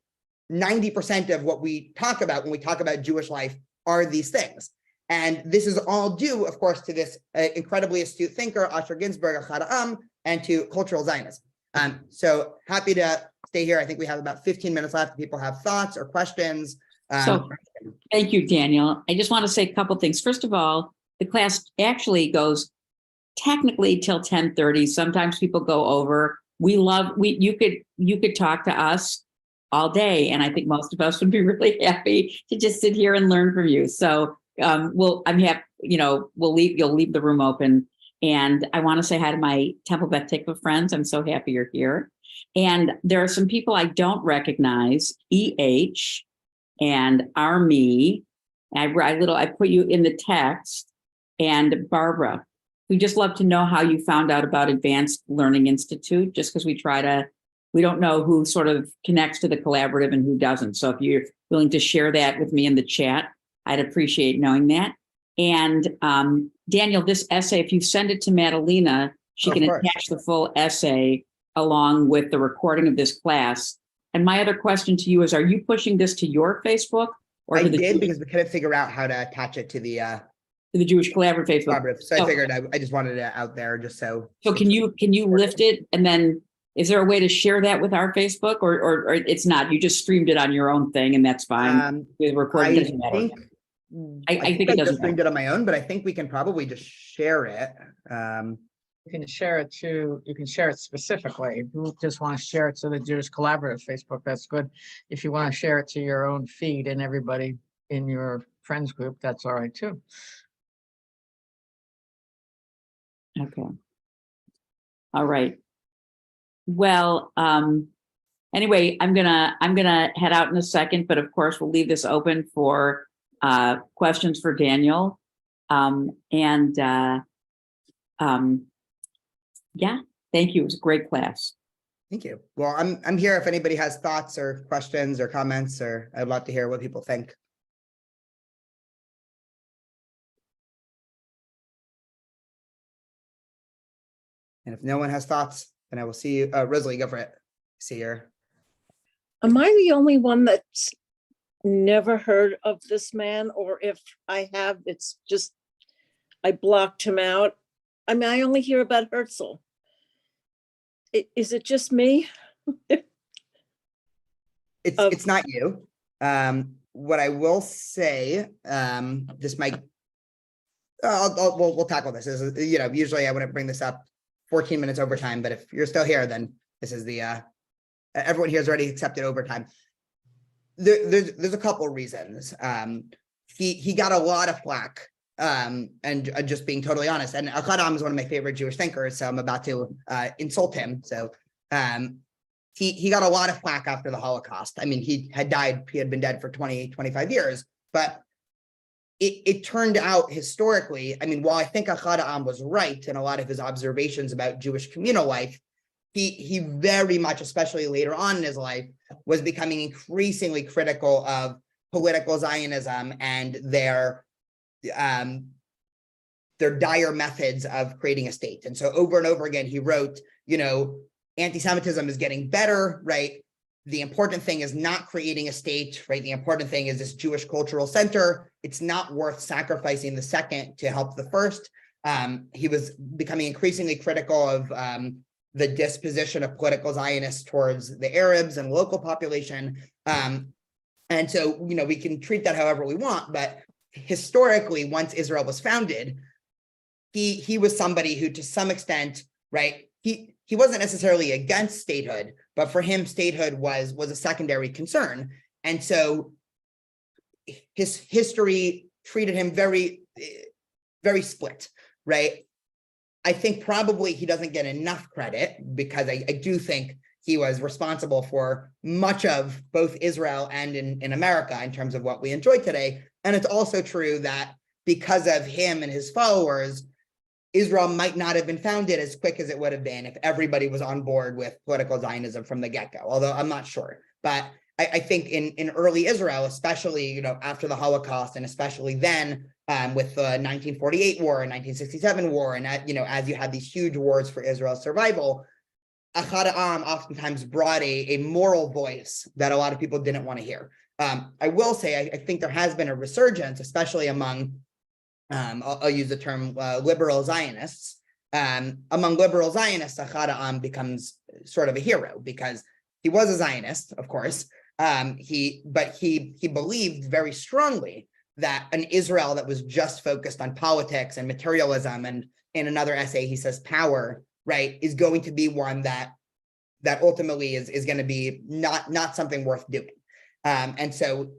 90% of what we talk about when we talk about Jewish life are these things. And this is all due, of course, to this incredibly astute thinker, Asher Ginsburg, Achad Ha'am, and to cultural Zionism. So happy to stay here. I think we have about 15 minutes left. If people have thoughts or questions. So thank you, Daniel. I just want to say a couple things. First of all, the class actually goes technically till 10:30. Sometimes people go over. You could talk to us all day, and I think most of us would be really happy to just sit here and learn from you. So you'll leave the room open. And I want to say hi to my Temple Beth Tikva friends. I'm so happy you're here. And there are some people I don't recognize, EH and Army. I put you in the text, and Barbara. We just love to know how you found out about Advanced Learning Institute, just because we don't know who sort of connects to the collaborative and who doesn't. So if you're willing to share that with me in the chat, I'd appreciate knowing that. And Daniel, this essay, if you send it to Madalena, she can attach the full essay along with the recording of this class. And my other question to you is, are you pushing this to your Facebook? Or I did, because we couldn't figure out how to attach it to the Jewish Collaborative Facebook. So I figured I just wanted it out there just so. So can you lift it, and then is there a way to share that with our Facebook, or it's not? You just streamed it on your own thing, and that's fine. The recording doesn't matter. I think it doesn't. I streamed it on my own, but I think we can probably just share it. You can share it specifically. If you just want to share it to the Jewish Collaborative Facebook, that's good. If you want to share it to your own feed and everybody in your friends group, that's all right too. Okay. All right. Well, anyway, I'm gonna head out in a second, but of course we'll leave this open for questions for Daniel. Yeah, thank you. It was a great class. Thank you. Well, I'm here if anybody has thoughts or questions or comments, or I'd love to hear what people think. And if no one has thoughts, then I will see you. Rosalie, go for it. See her. Am I the only one that's never heard of this man? Or if I have, it's just, I blocked him out. I mean, I only hear about Herzl. Is it just me? It's not you. What I will say, this might, we'll tackle this. This is, usually I wouldn't bring this up 14 minutes overtime, but if you're still here, then this is the, everyone here has already accepted overtime. There's a couple of reasons. He got a lot of flack, and just being totally honest, and Al-Qaddam is one of my favorite Jewish thinkers, so I'm about to insult him. So he got a lot of flack after the Holocaust. I mean, he had been dead for 25 years, but it turned out historically, I mean, while I think Al-Qaddam was right in a lot of his observations about Jewish communal life, he very much, especially later on in his life, was becoming increasingly critical of political Zionism and their dire methods of creating a state. And so over and over again, he wrote, anti-Semitism is getting better, right? The important thing is not creating a state, right? The important thing is this Jewish cultural center. It's not worth sacrificing the second to help the first. He was becoming increasingly critical of the disposition of political Zionists towards the Arabs and local population. And so, we can treat that however we want, but historically, once Israel was founded, he was somebody who, to some extent, right, he wasn't necessarily against statehood, but for him, statehood was a secondary concern. And so his history treated him very, very split, right? I think probably he doesn't get enough credit because I do think he was responsible for much of both Israel and in America in terms of what we enjoy today. And it's also true that because of him and his followers, Israel might not have been founded as quick as it would have been if everybody was on board with political Zionism from the get-go, although I'm not sure. But I think in early Israel, especially after the Holocaust, and especially then with the 1948 war and 1967 war, and as you had these huge wars for Israel's survival, Ahad Am oftentimes brought a moral voice that a lot of people didn't want to hear. I will say I think there has been a resurgence, especially among I'll use the term liberal Zionists. Among liberal Zionists, Ahad Am becomes sort of a hero because he was a Zionist, of course. He believed very strongly that an Israel that was just focused on politics and materialism, and in another essay he says power, right, is going to be one that ultimately is going to be not something worth doing. And so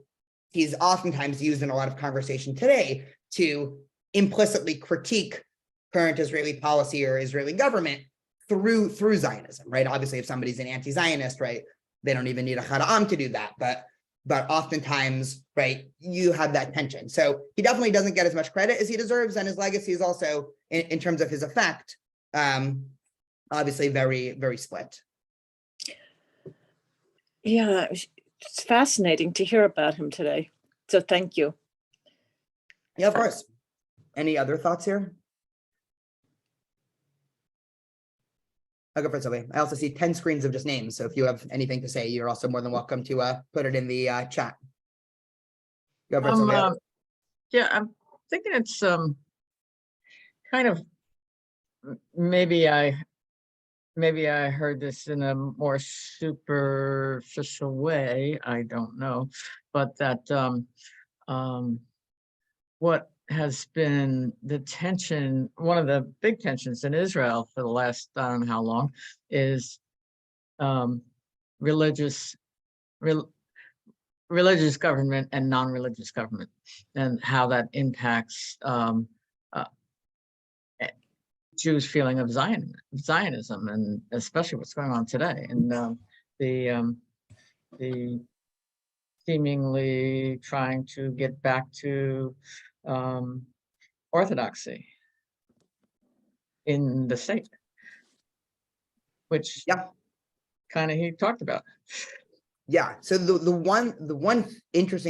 he's oftentimes used in a lot of conversation today to implicitly critique current Israeli policy or Israeli government through Zionism, right? Obviously, if somebody's an anti-Zionist, right, they don't even need Ahad Am to do that, but oftentimes, right, you have that tension. So he definitely doesn't get as much credit as he deserves, and his legacy is also, in terms of his effect, obviously very, very split. Yeah, it's fascinating to hear about him today. So thank you. Yeah, of course. Any other thoughts here? I'll go for it, Sylvia. I also see 10 screens of just names. So if you have anything to say, you're also more than welcome to put it in the chat. Go for it, Sylvia. Yeah, I'm thinking it's kind of, maybe I heard this in a more superficial way. I don't know, but that what has been the tension, one of the big tensions in Israel for the last, I don't know how long, is religious government and non-religious government, and how that impacts Jews' feeling of Zionism, and especially what's going on today, and the seemingly trying to get back to orthodoxy in the state, which Yeah. kind of he talked about. Yeah. So the one interesting